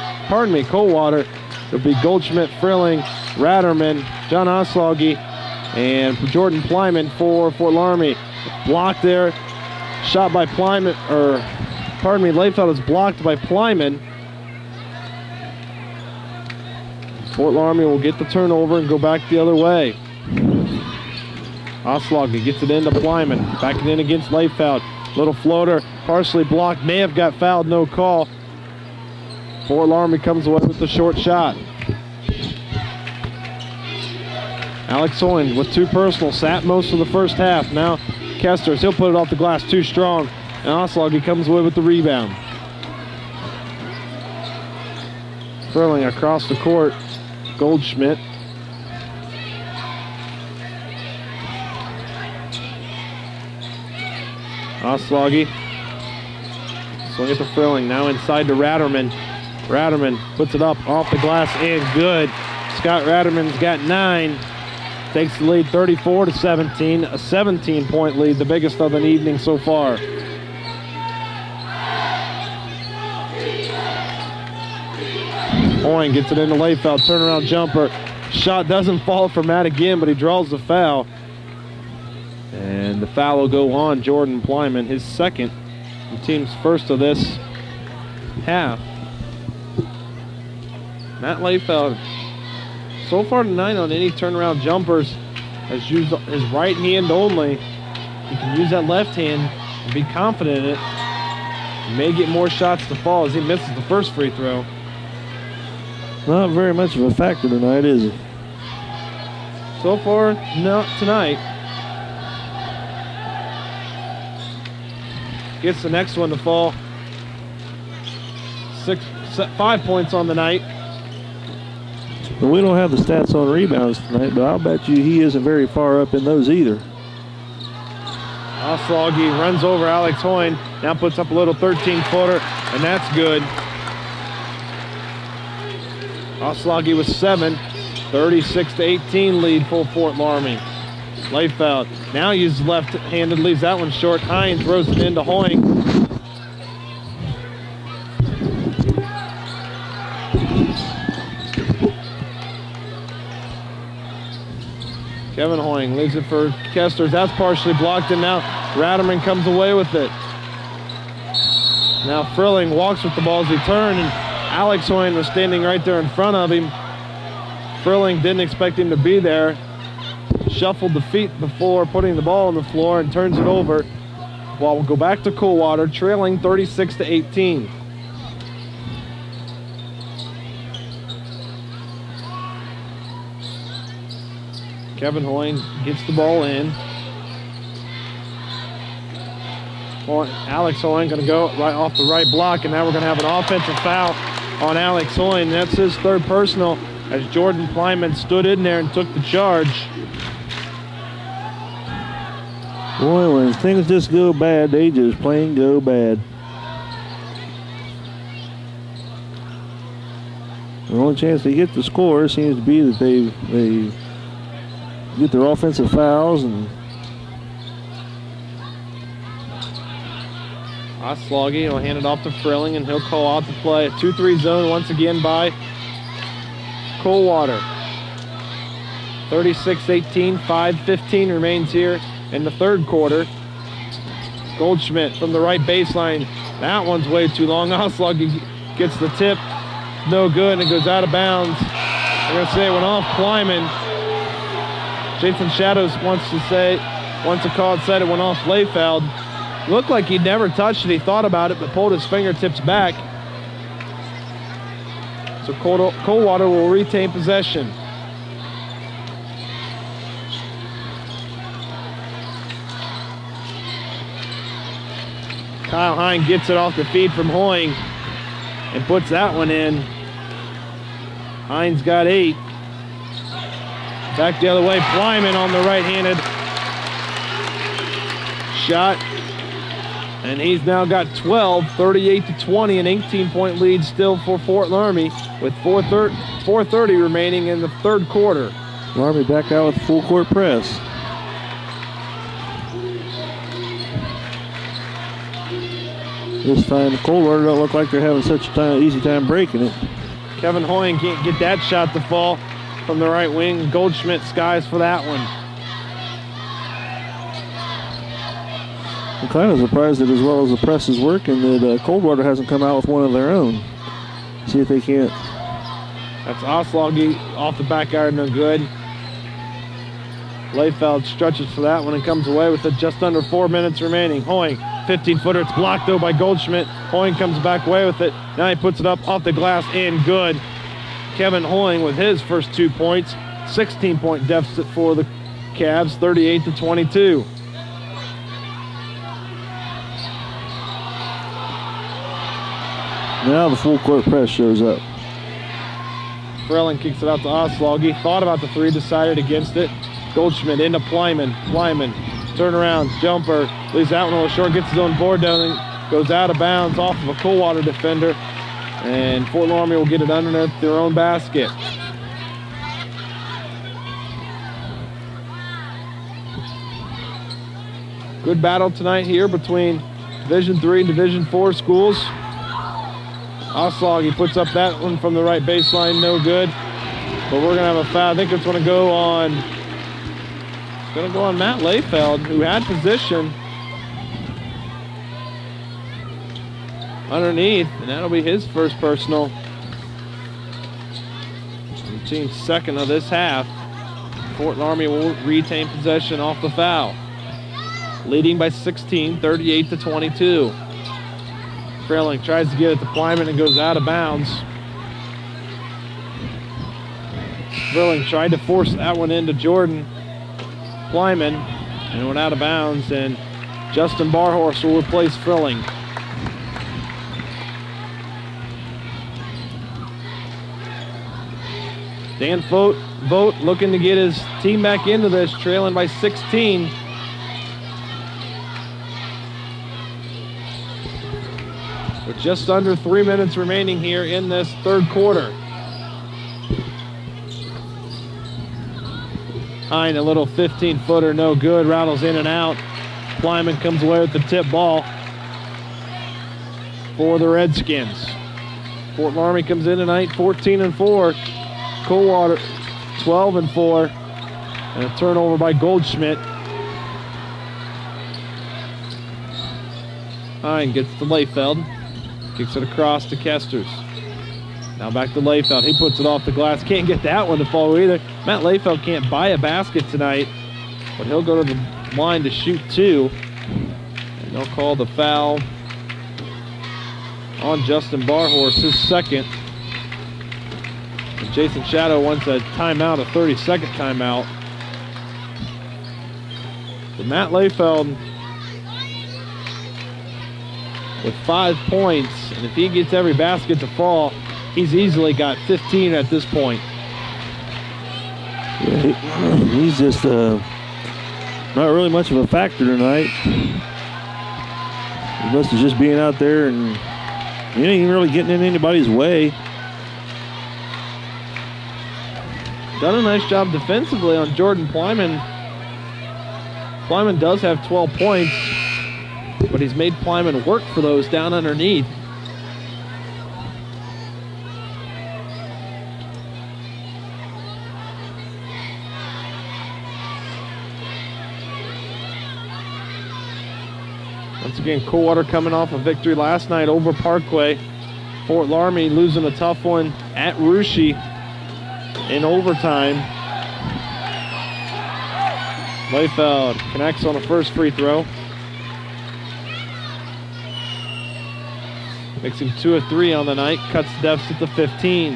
Coldwater. It'll be Goldschmidt, Frilling, Ratterman, John Oslaugie, and Jordan Plyman for Fort Loramie. Blocked there, shot by Plyman, Layfeld is blocked by Plyman. Fort Loramie will get the turnover and go back the other way. Oslaugie gets it into Plyman, back it in against Layfeld. Little floater, partially blocked, may have got fouled, no call. Fort Loramie comes away with the short shot. Alex Hoying with two personals, sat most of the first half. Now Kesters, he'll put it off the glass, too strong. And Oslaugie comes away with the rebound. Furling across the court, Goldschmidt. Oslaugie. Swing it to Frilling, now inside to Ratterman. Ratterman puts it up off the glass and good. Scott Ratterman's got 9. Takes the lead 34-17, a 17-point lead, the biggest of the evening so far. Hoying gets it into Layfeld, turnaround jumper. Shot doesn't fall for Matt again, but he draws the foul. And the foul will go on Jordan Plyman, his second, the team's first of this half. Matt Layfeld, so far tonight on any turnaround jumpers, has used his right hand only. He can use that left hand and be confident in it. He may get more shots to fall as he misses the first free throw. Not very much of a factor tonight, is it? So far, not tonight. Gets the next one to fall. 5 points on the night. But we don't have the stats on rebounds tonight, but I'll bet you he isn't very far up in those either. Oslaugie runs over Alex Hoying, now puts up a little 13-footer, and that's good. Oslaugie with 7, 36-18 lead for Fort Loramie. Layfeld now uses left-handed, leaves that one short. Hine throws it into Hoying. Kevin Hoying leaves it for Kesters. That's partially blocked, and now Ratterman comes away with it. Now Frilling walks with the ball as he turned, and Alex Hoying was standing right there in front of him. Frilling didn't expect him to be there. Shuffled the feet before putting the ball on the floor and turns it over. While we'll go back to Coldwater, trailing 36-18. Kevin Hoying gets the ball in. Alex Hoying going to go right off the right block, and now we're going to have an offensive foul on Alex Hoying. That's his third personal as Jordan Plyman stood in there and took the charge. Boy, when things just go bad, they just plain go bad. The only chance they get to score seems to be that they get their offensive fouls, and Osloggy will hand it off to Frilling, and he'll call out the play. A 2-3 zone once again by Coldwater. 36-18, 5:15 remains here in the third quarter. Goldschmidt from the right baseline. That one's way too long. Osloggy gets the tip. No good, and it goes out of bounds. They're going to say it went off Kleiman. Jason Shadows wants to call it, said it went off Layfeld. Looked like he never touched it. He thought about it, but pulled his fingertips back. So Coldwater will retain possession. Kyle Hine gets it off the feed from Hoying and puts that one in. Hines got 8. Back the other way, Flyman on the right-handed shot. And he's now got 12, 38-20, an 18-point lead still for Fort Loramie with 4:30 remaining in the third quarter. Loramie back out with full court press. This time, Coldwater don't look like they're having such an easy time breaking it. Kevin Hoying can't get that shot to fall from the right wing. Goldschmidt skies for that one. I'm kind of surprised that as well as the press is working that Coldwater hasn't come out with one of their own. See if they can't. That's Osloggy off the back iron, no good. Layfeld stretches for that one and comes away with it just under 4 minutes remaining. Hoying, 15-footer, it's blocked though by Goldschmidt. Hoying comes back away with it. Now he puts it up off the glass and good. Kevin Hoying with his first 2 points. 16-point deficit for the Cavs, 38-22. Now the full court press shows up. Frelling kicks it out to Osloggy. Thought about the three, decided against it. Goldschmidt into Plyman. Plyman, turn around, jumper. Leaves that one a little short, gets his own board down and goes out of bounds off of a Coldwater defender. And Fort Loramie will get it underneath their own basket. Good battle tonight here between Division III and Division IV schools. Osloggy puts up that one from the right baseline, no good. But we're gonna have a foul. I think it's gonna go on Matt Layfeld, who had position underneath, and that'll be his first personal. The team's second of this half. Fort Loramie will retain possession off the foul. Leading by 16, 38-22. Frelling tries to get it to Plyman and goes out of bounds. Frelling tried to force that one into Jordan Plyman and it went out of bounds, and Justin Barhorse will replace Frelling. Dan Vogt looking to get his team back into this, trailing by 16. With just under 3 minutes remaining here in this third quarter. Hine, a little 15-footer, no good, rattles in and out. Plyman comes away with the tip ball for the Redskins. Fort Loramie comes in tonight 14-4. Coldwater 12-4. And a turnover by Goldschmidt. Hine gets to Layfeld. Kicks it across to Kesters. Now back to Layfeld. He puts it off the glass. Can't get that one to fall either. Matt Layfeld can't buy a basket tonight, but he'll go to the line to shoot 2. And they'll call the foul on Justin Barhorse, his second. And Jason Shadow wants a timeout, a 30-second timeout. So Matt Layfeld with 5 points, and if he gets every basket to fall, he's easily got 15 at this point. Yeah, he's just not really much of a factor tonight. He must have just being out there, and he ain't even really getting in anybody's way. Done a nice job defensively on Jordan Plyman. Plyman does have 12 points. but he's made Plyman work for those down underneath. Once again, Coldwater coming off a victory last night over Parkway. Fort Loramie losing a tough one at Russia in overtime. Layfeld connects on a first free throw. Makes him 2 of 3 on the night, cuts the deficit to 15.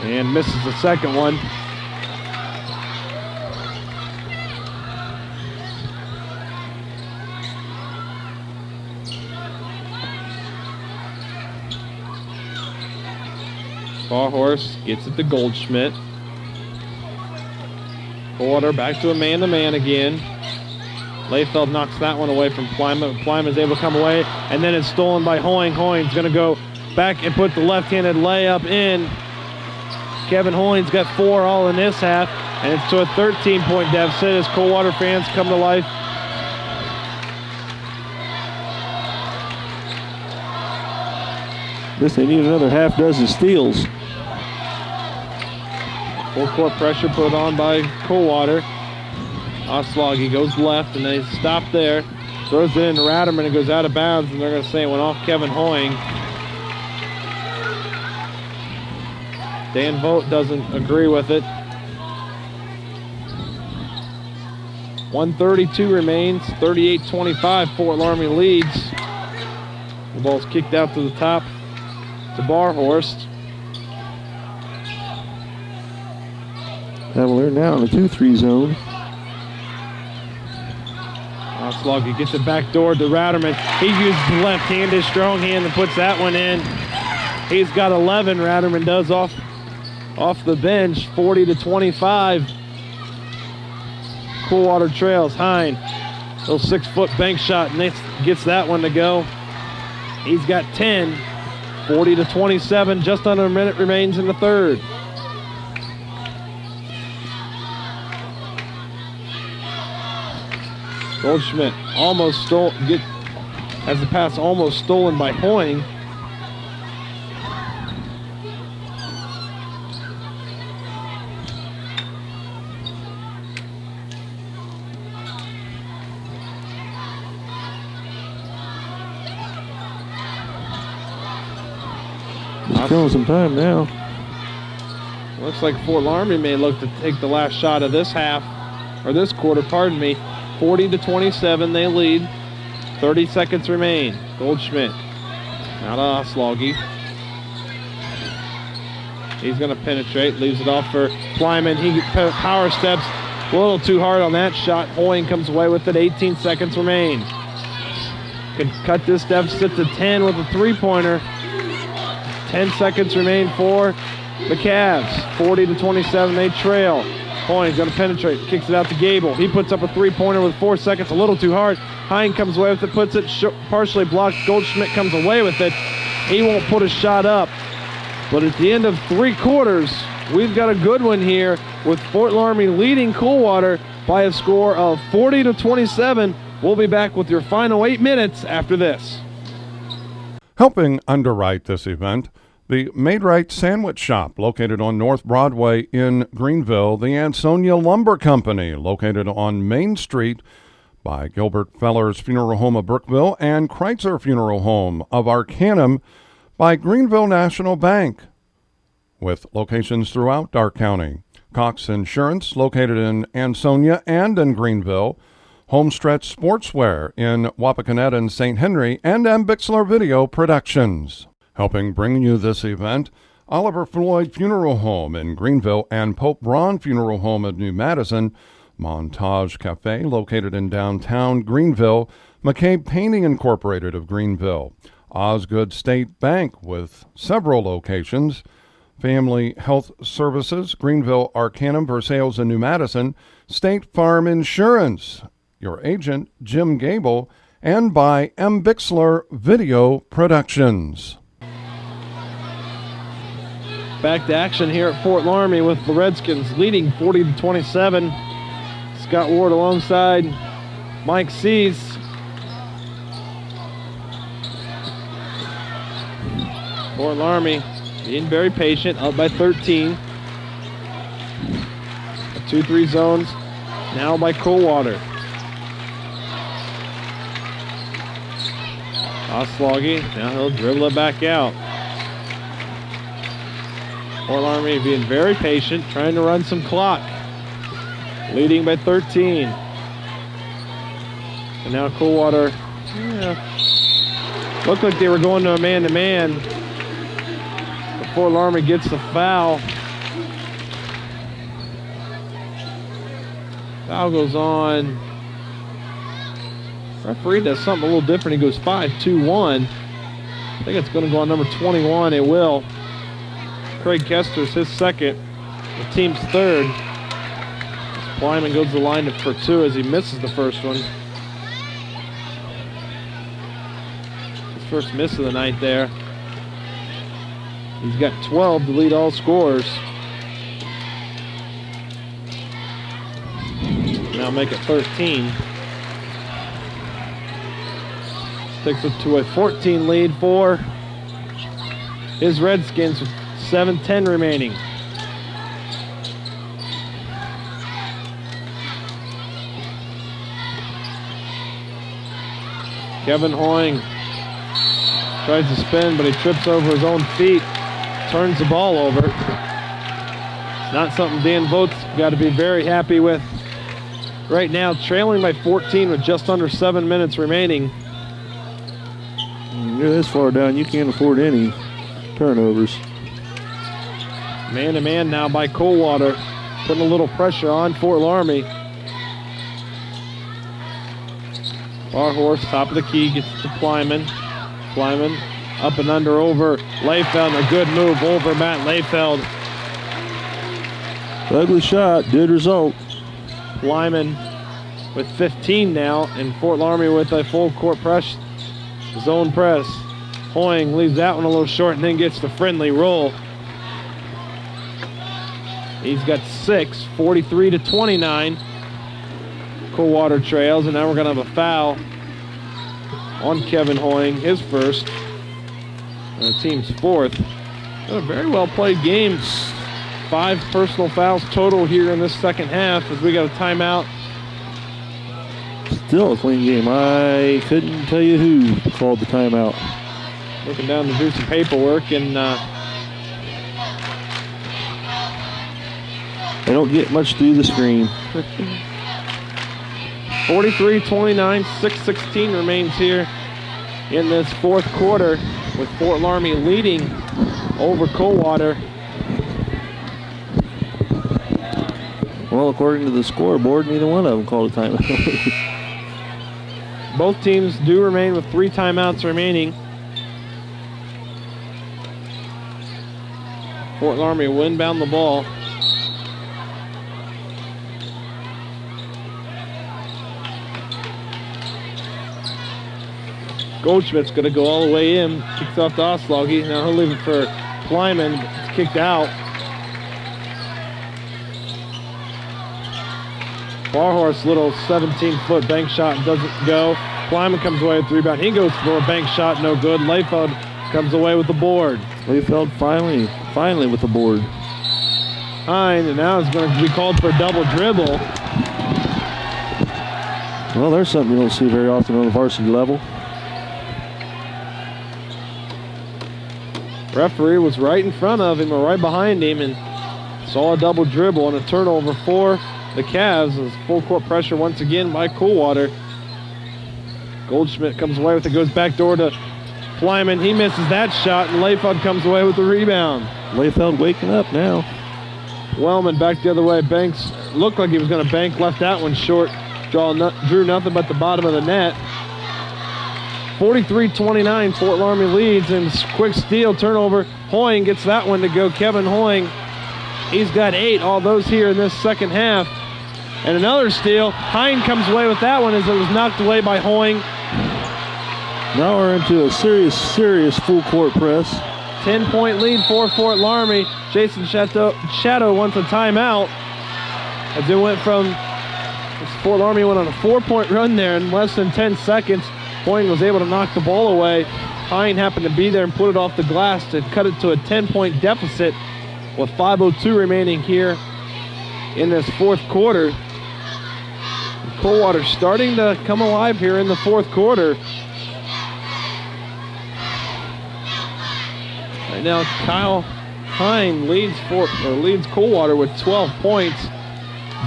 And misses the second one. Horse gets it to Goldschmidt. Coldwater back to a man-to-man again. Layfeld knocks that one away from Plyman. Plyman is able to come away, and then it's stolen by Hoying. Hoying's going to go back and put the left-handed layup in. Kevin Hoying's got 4 all in this half, and it's to a 13-point deficit as Coldwater fans come to life. Guess they need another half dozen steals. Full court pressure put on by Coldwater. Osloggy goes left and then he's stopped there. Throws it into Ratterman and goes out of bounds, and they're going to say it went off Kevin Hoying. Dan Vogt doesn't agree with it. 1:32 remains, 38-25. Fort Loramie leads. The ball's kicked out to the top to Barhorst. Cavalier now in the 2-3 zone. Osloggy gets it back door to Ratterman. He uses the left-handed strong hand and puts that one in. He's got 11. Ratterman does off the bench, 40-25. Coldwater trails. Hine, little 6-foot bank shot, and gets that one to go. He's got 10. 40-27. Just under a minute remains in the third. Goldschmidt almost has the pass almost stolen by Hoying. He's killing some time now. Looks like Fort Loramie may look to take the last shot of this half, or this quarter, pardon me. 40-27, they lead. 30 seconds remain. Goldschmidt out of Osloggy. He's going to penetrate, leaves it off for Plyman. He power steps a little too hard on that shot. Hoying comes away with it. 18 seconds remain. Could cut this deficit to 10 with a three-pointer. 10 seconds remain for the Cavs. 40-27, they trail. Hoying's going to penetrate, kicks it out to Gable. He puts up a three-pointer with 4 seconds, a little too hard. Hine comes away with it, puts it partially blocked. Goldschmidt comes away with it. He won't put a shot up. But at the end of 3 quarters, we've got a good one here with Fort Loramie leading Coldwater by a score of 40-27. We'll be back with your final 8 minutes after this. Helping underwrite this event, the Maid-Rite Sandwich Shop, located on North Broadway in Greenville, the Ansonia Lumber Company, located on Main Street by Gilbert Feller's Funeral Home of Brookville, and Kreitzer Funeral Home of Arcanum by Greenville National Bank, with locations throughout Darke County. Cox Insurance, located in Ansonia and in Greenville, Homestretch Sportswear in Wapakoneta and St. Henry, and M. Bixler Video Productions. Helping bring you this event, Oliver Floyd Funeral Home in Greenville and Pope Braun Funeral Home of New Madison, Montage Cafe located in downtown Greenville, McCabe Painting Incorporated of Greenville, Osgood State Bank with several locations, Family Health Services, Greenville, Arcanum, Versailles, and New Madison, State Farm Insurance, your agent, Jim Gable, and by M. Bixler Video Productions. Back to action here at Fort Loramie with the Redskins leading 40-27. Scott Ward alongside Mike Sees. Fort Loramie being very patient, up by 13. 2-3 zones now by Coldwater. Osloggy, now he'll dribble it back out. Fort Loramie being very patient, trying to run some clock. Leading by 13. And now Coldwater, looked like they were going to a man-to-man. But Fort Loramie gets the foul. Foul goes on. Referee does something a little different. He goes 5-2-1. I think it's going to go on number 21. It will. Craig Kester's his second. The team's third. Plyman goes to the line for two as he misses the first one. His first miss of the night there. He's got 12 to lead all scorers. Now make it 13. Takes it to a 14 lead for his Redskins with 7:10 remaining. Kevin Hoying tries to spin, but he trips over his own feet, turns the ball over. Not something Dan Vogt's got to be very happy with. Right now, trailing by 14 with just under 7 minutes remaining. You're this far down, you can't afford any turnovers. Man-to-man now by Coldwater, putting a little pressure on Fort Loramie. Barhorse, top of the key, gets to Plyman. Plyman up and under over Layfeld. A good move over Matt Layfeld. Ugly shot, good result. Lyman with 15 now, and Fort Loramie with a full court press, zone press. Hoying leaves that one a little short and then gets the friendly roll. He's got 6, 43-29. Coldwater trails, and now we're going to have a foul on Kevin Hoying, his first, and the team's fourth. A very well played game. 5 personal fouls total here in this second half as we got a timeout. Still a clean game. I couldn't tell you who called the timeout. Looking down to do some paperwork, and they don't get much through the screen. 43-29, 6:16 remains here in this fourth quarter with Fort Loramie leading over Coldwater. Well, according to the scoreboard, neither one of them called a timeout. Both teams do remain with 3 timeouts remaining. Fort Loramie will inbound the ball. Goldschmidt's going to go all the way in. Kicks off to Osloggy. Now he'll leave it for Plyman. It's kicked out. Barhorse, little 17-foot bank shot, doesn't go. Plyman comes away with the rebound. He goes for a bank shot, no good. Layfeld comes away with the board. Layfeld finally with the board. Hine, and now it's going to be called for a double dribble. Well, there's something you don't see very often on the varsity level. Referee was right in front of him or right behind him and saw a double dribble and a turnover for the Cavs. As full court pressure once again by Coldwater. Goldschmidt comes away with it, goes back door to Plyman. He misses that shot, and Layfeld comes away with the rebound. Layfeld waking up now. Wellman back the other way. Banks looked like he was going to bank, left that one short. Drew nothing but the bottom of the net. 43-29, Fort Loramie leads, and quick steal, turnover. Hoying gets that one to go. Kevin Hoying, he's got 8, all those here in this second half. And another steal. Hine comes away with that one as it was knocked away by Hoying. Now we're into a serious full court press. 10-point lead for Fort Loramie. Jason Shadow wants a timeout. As it went from Fort Loramie went on a 4-point run there in less than 10 seconds. Hoying was able to knock the ball away. Hine happened to be there and put it off the glass to cut it to a 10-point deficit with 5:02 remaining here in this fourth quarter. Coldwater starting to come alive here in the fourth quarter. Right now, Kyle Hine leads Coldwater with 12 points.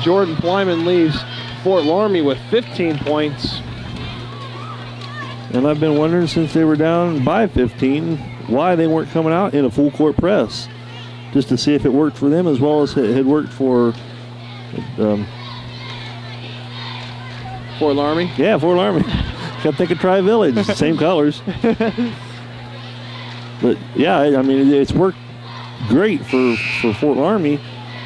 Jordan Plyman leaves Fort Loramie with 15 points. And I've been wondering since they were down by 15 why they weren't coming out in a full court press, just to see if it worked for them as well as it had worked for Fort Loramie? Yeah, Fort Loramie. Got to think of Tri-Village, same colors. But yeah, I mean, it's worked great for Fort Loramie.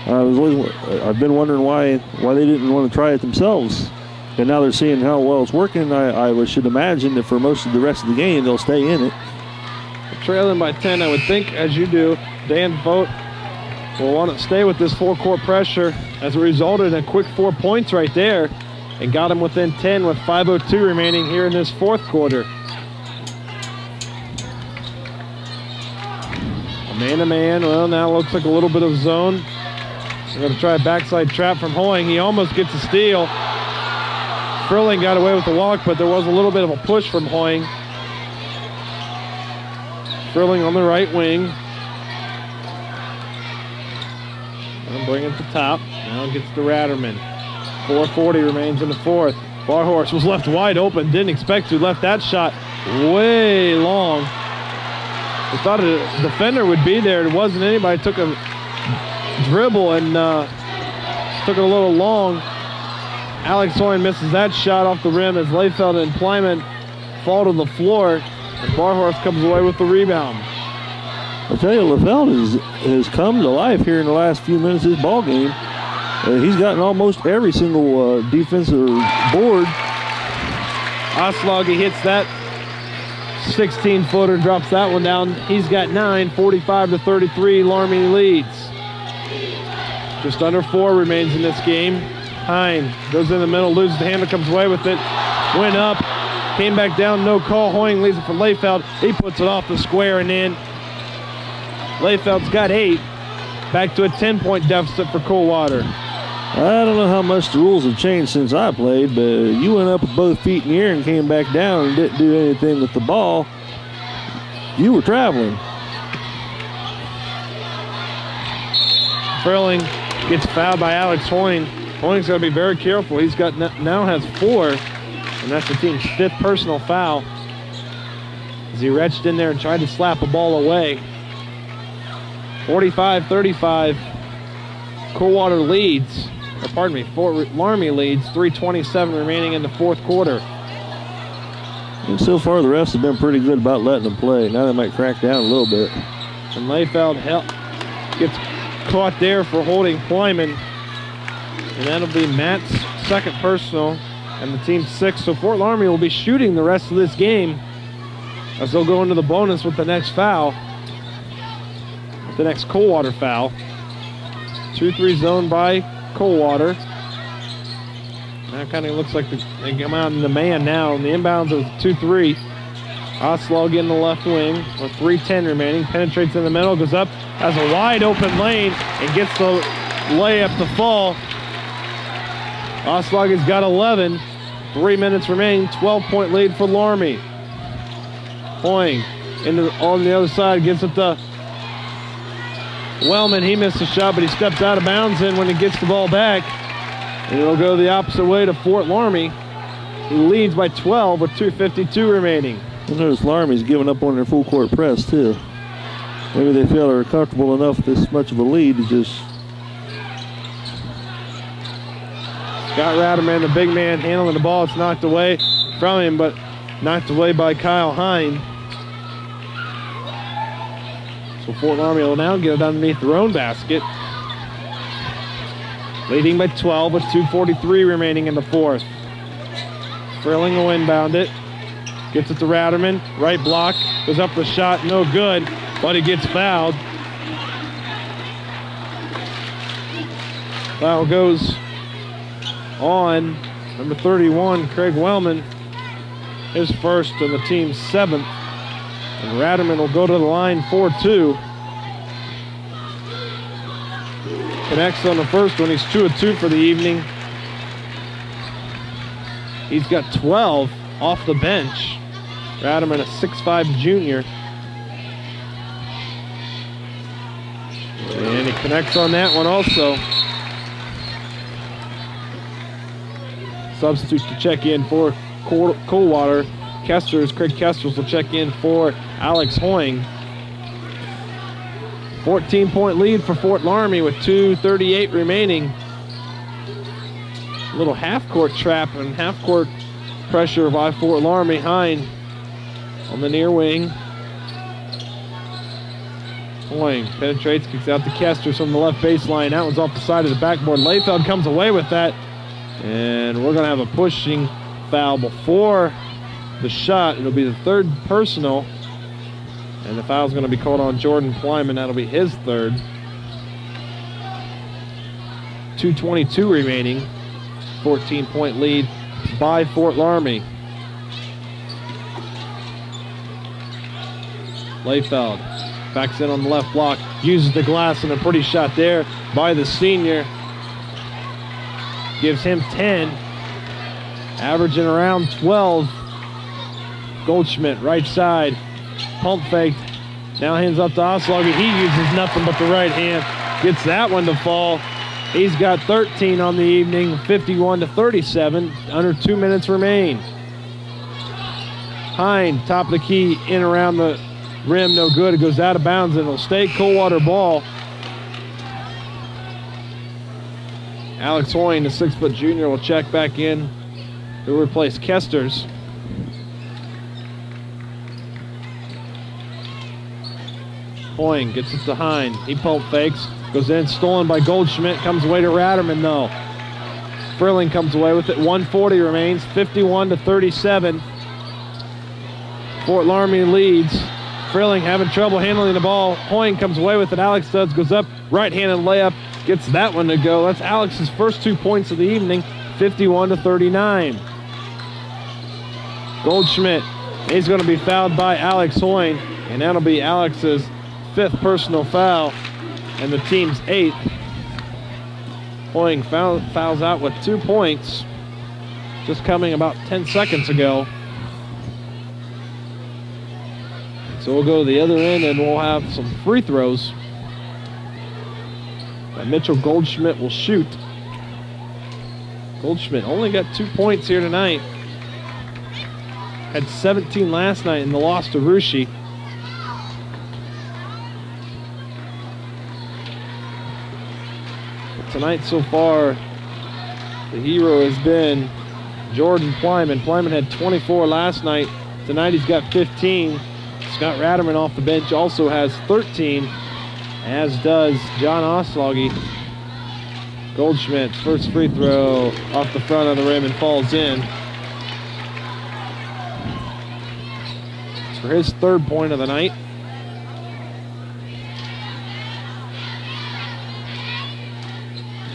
I've been wondering why they didn't want to try it themselves. And now they're seeing how well it's working. I should imagine that for most of the rest of the game, they'll stay in it. Trailing by 10, I would think, as you do, Dan Vogt will want to stay with this full-court pressure as it resulted in a quick 4 points right there and got him within 10 with 5:02 remaining here in this fourth quarter. A man-to-man, well, now looks like a little bit of zone. They're going to try a backside trap from Hoying. He almost gets a steal. Furling got away with the walk, but there was a little bit of a push from Hoying. Furling on the right wing. And bring it to top. Now it gets to Ratterman. 4:40 remains in the fourth. Barhorse was left wide open. Didn't expect to. Left that shot way long. We thought a defender would be there. It wasn't anybody. Took a dribble and took it a little long. Alex Hoying misses that shot off the rim as Layfeld and Plyman fall to the floor. And Barhorse comes away with the rebound. I tell you, Layfeld has come to life here in the last few minutes of this ball game. He's gotten almost every single defensive board. Oslog, he hits that 16-footer, drops that one down. He's got 9, 45-33, Loramie leads. Just under 4 remains in this game. Hine goes in the middle, loses the handle, comes away with it. Went up, came back down, no call. Hoying leaves it for Layfeld. He puts it off the square and in. Layfeld's got 8. Back to a 10-point deficit for Coldwater. I don't know how much the rules have changed since I played, but you went up with both feet in the air and came back down and didn't do anything with the ball. You were traveling. Furling gets fouled by Alex Hoying. Hoying's got to be very careful. He's got now has 4, and that's the team's 5th personal foul. As he reached in there and tried to slap a ball away. 45-35. Coldwater leads. Fort Loramie leads. 3:27 remaining in the fourth quarter. I think so far the refs have been pretty good about letting them play. Now they might crack down a little bit. And Layfeld gets caught there for holding Plyman. And that'll be Matt's 2nd personal and the team's 6th. So Fort Loramie will be shooting the rest of this game as they'll go into the bonus with the next foul. With the next Coldwater foul. 2-3 zone by Coldwater. Now it kind of looks like they come out in the man now. And the inbounds is 2-3. Oslog in the left wing with 3:10 remaining. Penetrates in the middle, goes up, has a wide open lane, and gets the layup to fall. Oslog has got 11. 3 minutes remaining. 12-point lead for Loramie. Hoying on the other side, gets it to Wellman. He missed a shot, but he steps out of bounds in when he gets the ball back. And it'll go the opposite way to Fort Loramie, who leads by 12 with 2:52 remaining. I notice Laramie's giving up on their full court press too. Maybe they feel they're comfortable enough with this much of a lead to just. Scott Ratterman, the big man, handling the ball. It's knocked away from him, but knocked away by Kyle Hine. So Fort Loramie will now get it underneath their own basket. Leading by 12 with 2:43 remaining in the fourth. Furling will inbound it. Gets it to Ratterman. Right block. Goes up the shot. No good. but he gets fouled. Foul goes on number 31, Craig Wellman, his first and the team's 7th. And Ratterman will go to the line 4-2. Connects on the first one. He's 2 of 2 for the evening. He's got 12 off the bench. Ratterman, a 6'5" junior. And he connects on that one also. Substitute to check in for Coldwater. Craig Kesters will check in for Alex Hoying. 14-point lead for Fort Loramie with 2:38 remaining. A little half-court trap and half-court pressure by Fort Loramie. Hine on the near wing. Hoying penetrates, kicks out to Kesters from the left baseline. That one's off the side of the backboard. Layfeld comes away with that. And we're going to have a pushing foul before the shot. It'll be the 3rd personal. And the foul's going to be called on Jordan Plyman. That'll be his 3rd. 2:22 remaining. 14-point lead by Fort Loramie. Layfeld backs in on the left block. Uses the glass, and a pretty shot there by the senior. Gives him 10. Averaging around 12. Goldschmidt, right side. Pump faked. Now hands up to Oslaugie. He uses nothing but the right hand. Gets that one to fall. He's got 13 on the evening. 51-37. Under 2 minutes remain. Hine, top of the key, in around the rim. No good. It goes out of bounds, and it'll stay Coldwater ball. Alex Hoying, the 6' junior, will check back in to replace Kesters. Hoying gets it to Hine. He pump fakes. Goes in, stolen by Goldschmidt. Comes away to Ratterman, though. Frilling comes away with it. 1:40 remains. 51-37. Fort Loramie leads. Frilling having trouble handling the ball. Hoying comes away with it. Alex Studs goes up. Right-handed layup. Gets that one to go. That's Alex's first 2 points of the evening. 51-39. Goldschmidt. He's going to be fouled by Alex Hoying. And that'll be Alex's 5th personal foul. And the team's 8th. Hoying fouls out with 2 points. Just coming about 10 seconds ago. So we'll go to the other end and we'll have some free throws. Mitchell Goldschmidt will shoot. Goldschmidt only got 2 points here tonight. Had 17 last night in the loss to Rushi. But tonight so far, the hero has been Jordan Plyman. Plyman had 24 last night. Tonight he's got 15. Scott Ratterman off the bench also has 13. As does John Oslaugie. Goldschmidt's first free throw off the front of the rim and falls in. For his 3rd point of the night.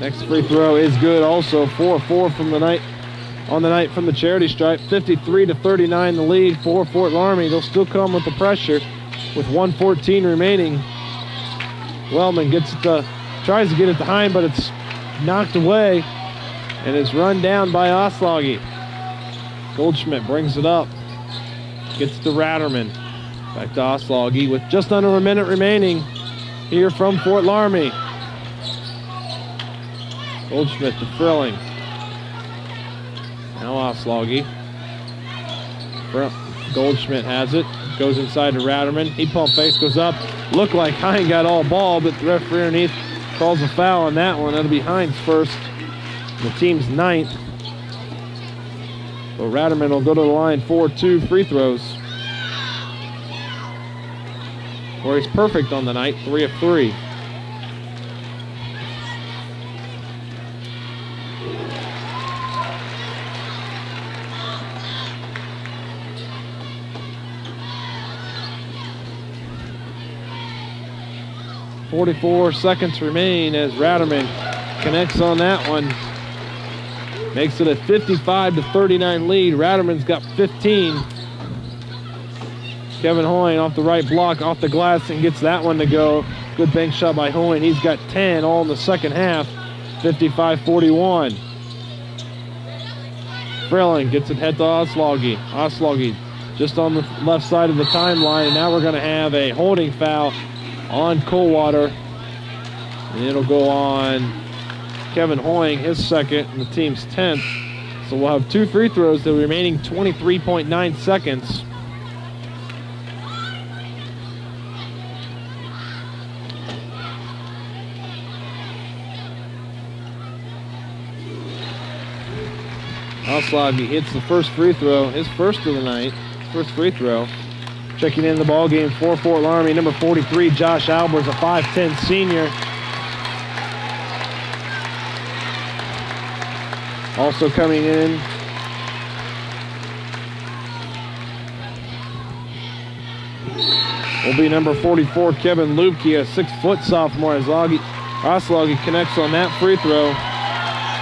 Next free throw is good also. 4-4 from the night. On the night from the charity stripe. 53-39 the lead for Fort Loramie. They'll still come with the pressure with 1:14 remaining. Wellman tries to get it to Hine, but it's knocked away and is run down by Oslaugie. Goldschmidt brings it up. Gets to Ratterman. Back to Oslaugie with just under a minute remaining here from Fort Loramie. Goldschmidt to Frilling. Now Oslaugie. Goldschmidt has it. Goes inside to Ratterman. He pump fakes, goes up. Looked like Hine got all ball, but the referee underneath calls a foul on that one. That'll be Hine's first. The team's 9th. So Ratterman will go to the line for 2 free throws. Where he's perfect on the night, 3 of 3. 44 seconds remain as Ratterman connects on that one. Makes it a 55-39 lead. Ratterman's got 15. Kevin Hoying off the right block, off the glass, and gets that one to go. Good bank shot by Hoying. He's got 10 all in the second half. 55-41. Freeling gets it head to Oslaugie. Oslaugie just on the left side of the timeline. And now we're going to have a holding foul on Coldwater. And it'll go on Kevin Hoying, his second, and the team's 10th. So we'll have 2 free throws, the remaining 23.9 seconds. Oslaugie hits the first free throw, his first of the night, first free throw. Checking in the ball game for Fort Loramie, number 43, Josh Albers, a 5'10 senior. Also coming in, will be number 44, Kevin Lubke, a 6-foot sophomore. As Oslaugie connects on that free throw.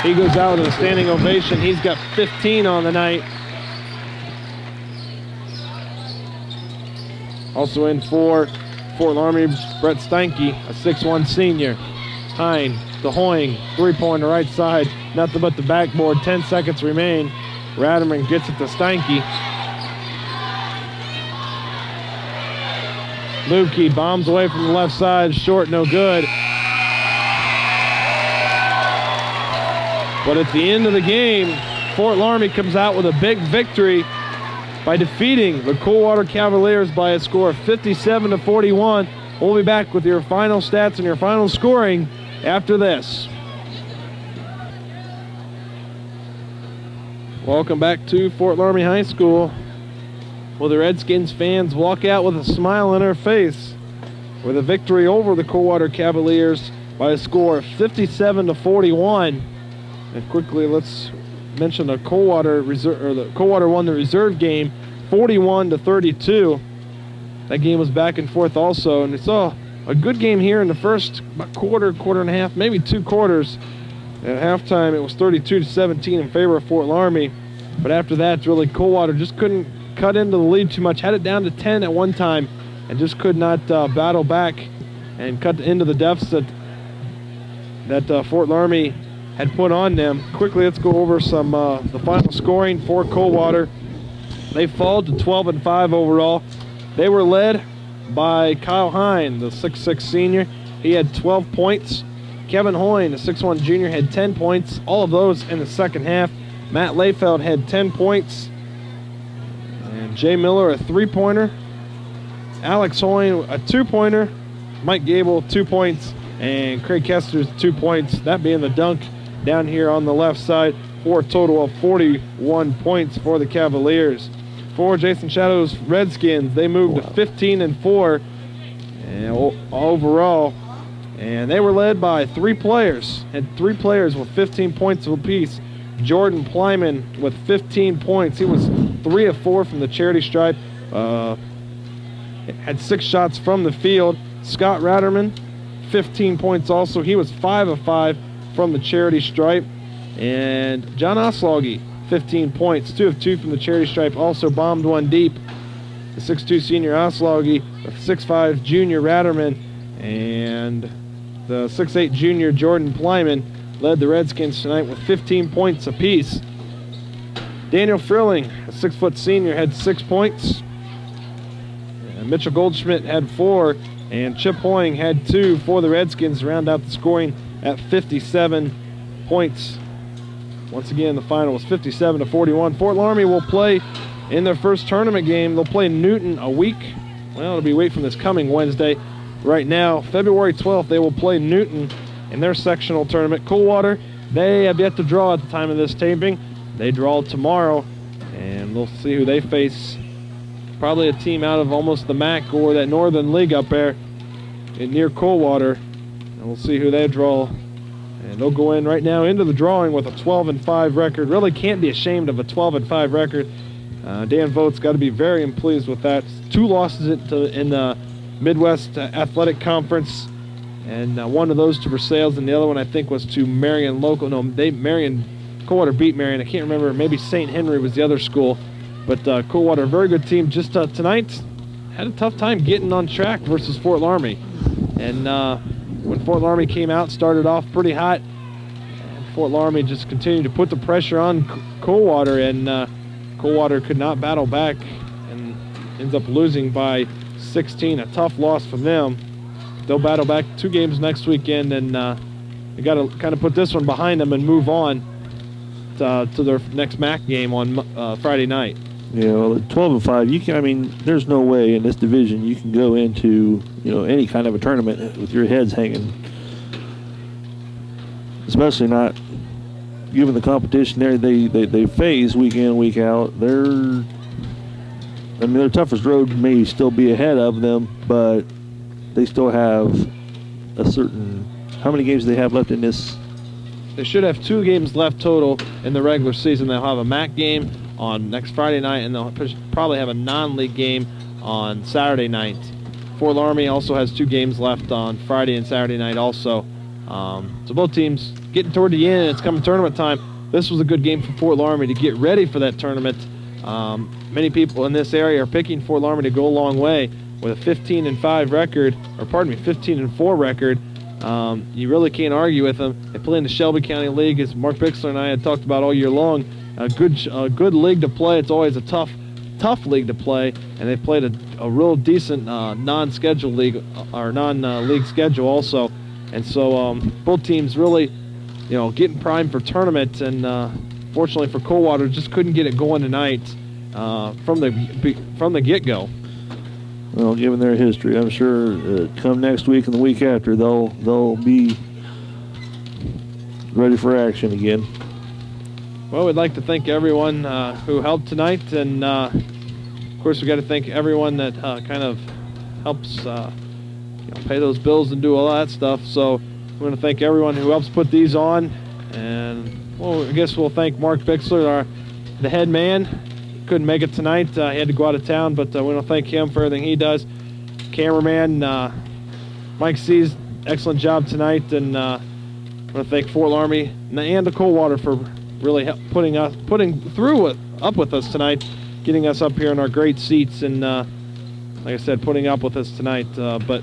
He goes out with a standing ovation. He's got 15 on the night. Also in for Fort Loramie, Brett Steinke, a 6'1 senior. Hine to Hoying, three-pointer right side. Nothing but the backboard. 10 seconds remain. Ratterman gets it to Steinke. Lubke bombs away from the left side. Short, no good. But at the end of the game, Fort Loramie comes out with a big victory by defeating the Coldwater Cavaliers by a score of 57-41. We'll be back with your final stats and your final scoring after this. Welcome back to Fort Loramie High School. Will the Redskins fans walk out with a smile on their face with a victory over the Coldwater Cavaliers by a score of 57-41. And quickly, let's mention the Coldwater won the reserve game 41-32. That game was back and forth also, and it's a good game here in the first quarter and a half, maybe 2 quarters. At halftime, it was 32-17 in favor of Fort Loramie, but after that, really Coldwater just couldn't cut into the lead too much. Had it down to 10 at one time, and just could not battle back and cut into the deficit that Fort Loramie had put on them. Quickly, let's go over some the final scoring for Coldwater. They fall to 12-5 overall. They were led by Kyle Hine, the 6'6 senior. He had 12 points. Kevin Hoying, the 6'1 junior, had 10 points. All of those in the second half. Matt Layfeld had 10 points. And Jay Miller, a 3-pointer. Alex Hoying, a 2-pointer. Mike Gable, 2 points. And Craig Kester's 2 points. That being the dunk down here on the left side, for a total of 41 points for the Cavaliers. For Jason Shadow's Redskins, they moved to 15-4 overall, and they were led by 3 players. Had 3 players with 15 points apiece. Jordan Plyman with 15 points. He was 3 of 4 from the charity stripe. Had 6 shots from the field. Scott Ratterman, 15 points also. He was 5 of 5 from the charity stripe. And John Oslaugie, 15 points, 2 of 2 from the charity stripe, also bombed one deep. The 6'2 senior Oslaugie, the 6'5 junior Ratterman, and the 6'8 junior Jordan Plyman led the Redskins tonight with 15 points apiece. Daniel Frilling, a 6' senior, had 6 points. And Mitchell Goldschmidt had 4, and Chip Hoying had 2 for the Redskins to round out the scoring at 57 points. Once again, the final was 57-41. Fort Loramie will play in their first tournament game. They'll play Newton a week. Well, it'll be a week from this coming Wednesday. Right now, February 12th, they will play Newton in their sectional tournament. Coldwater, they have yet to draw at the time of this taping. They draw tomorrow, and we'll see who they face. Probably a team out of almost the MAC or that Northern League up there near Coldwater. And we'll see who they draw. And they'll go in right now into the drawing with a 12-5 record. Really can't be ashamed of a 12-5 record. Dan Vogt's got to be very pleased with that. 2 losses in the Midwest Athletic Conference and one of those to Versailles, and the other one I think was to Marion local. No, Coldwater beat Marion. I can't remember. Maybe St. Henry was the other school, but Coldwater, a very good team. Just tonight had a tough time getting on track versus Fort Loramie, and when Fort Loramie came out, started off pretty hot. Fort Loramie just continued to put the pressure on Coldwater, and Coldwater could not battle back and ends up losing by 16. A tough loss for them. They'll battle back 2 games next weekend, and they got to kind of put this one behind them and move on to their next MAC game on Friday night. Yeah, well, at 12-5, there's no way in this division you can go into any kind of a tournament with your heads hanging. Especially not given the competition they face week in, week out. Their toughest road may still be ahead of them, but they still have a certain. How many games do they have left in this? They should have 2 games left total in the regular season. They'll have a MAC game on next Friday night, and they'll probably have a non-league game on Saturday night. Fort Loramie also has 2 games left on Friday and Saturday night also. So both teams getting toward the end. It's coming tournament time. This was a good game for Fort Loramie to get ready for that tournament. Many people in this area are picking Fort Loramie to go a long way with a 15-5 record, or pardon me, 15-4 record. You really can't argue with them. They play in the Shelby County League, as Mark Bixler and I had talked about all year long. A good league to play. It's always a tough league to play, and they played a real decent non-schedule league or non-league schedule also. And so both teams really, getting primed for tournament, and fortunately for Coldwater, just couldn't get it going tonight from the get-go. Well, given their history, I'm sure come next week and the week after, they'll be ready for action again. Well, we'd like to thank everyone who helped tonight, and of course, we got to thank everyone that kind of helps pay those bills and do all that stuff. So we want to thank everyone who helps put these on, and well, I guess we'll thank Mark Bixler, the head man. Couldn't make it tonight. He had to go out of town, but we want to thank him for everything he does. Cameraman Mike C's excellent job tonight, and I want to thank Fort Loramie and the Coldwater for really putting up with us tonight, getting us up here in our great seats, and like I said, putting up with us tonight. But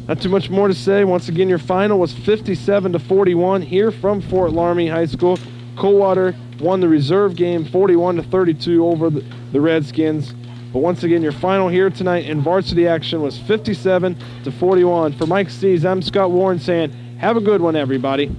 not too much more to say. Once again, your final was 57-41 here from Fort Loramie High School. Coldwater won the reserve game 41-32 over the Redskins. But once again, your final here tonight in varsity action was 57-41. For Mike C's, I'm Scott Warren saying, have a good one, everybody.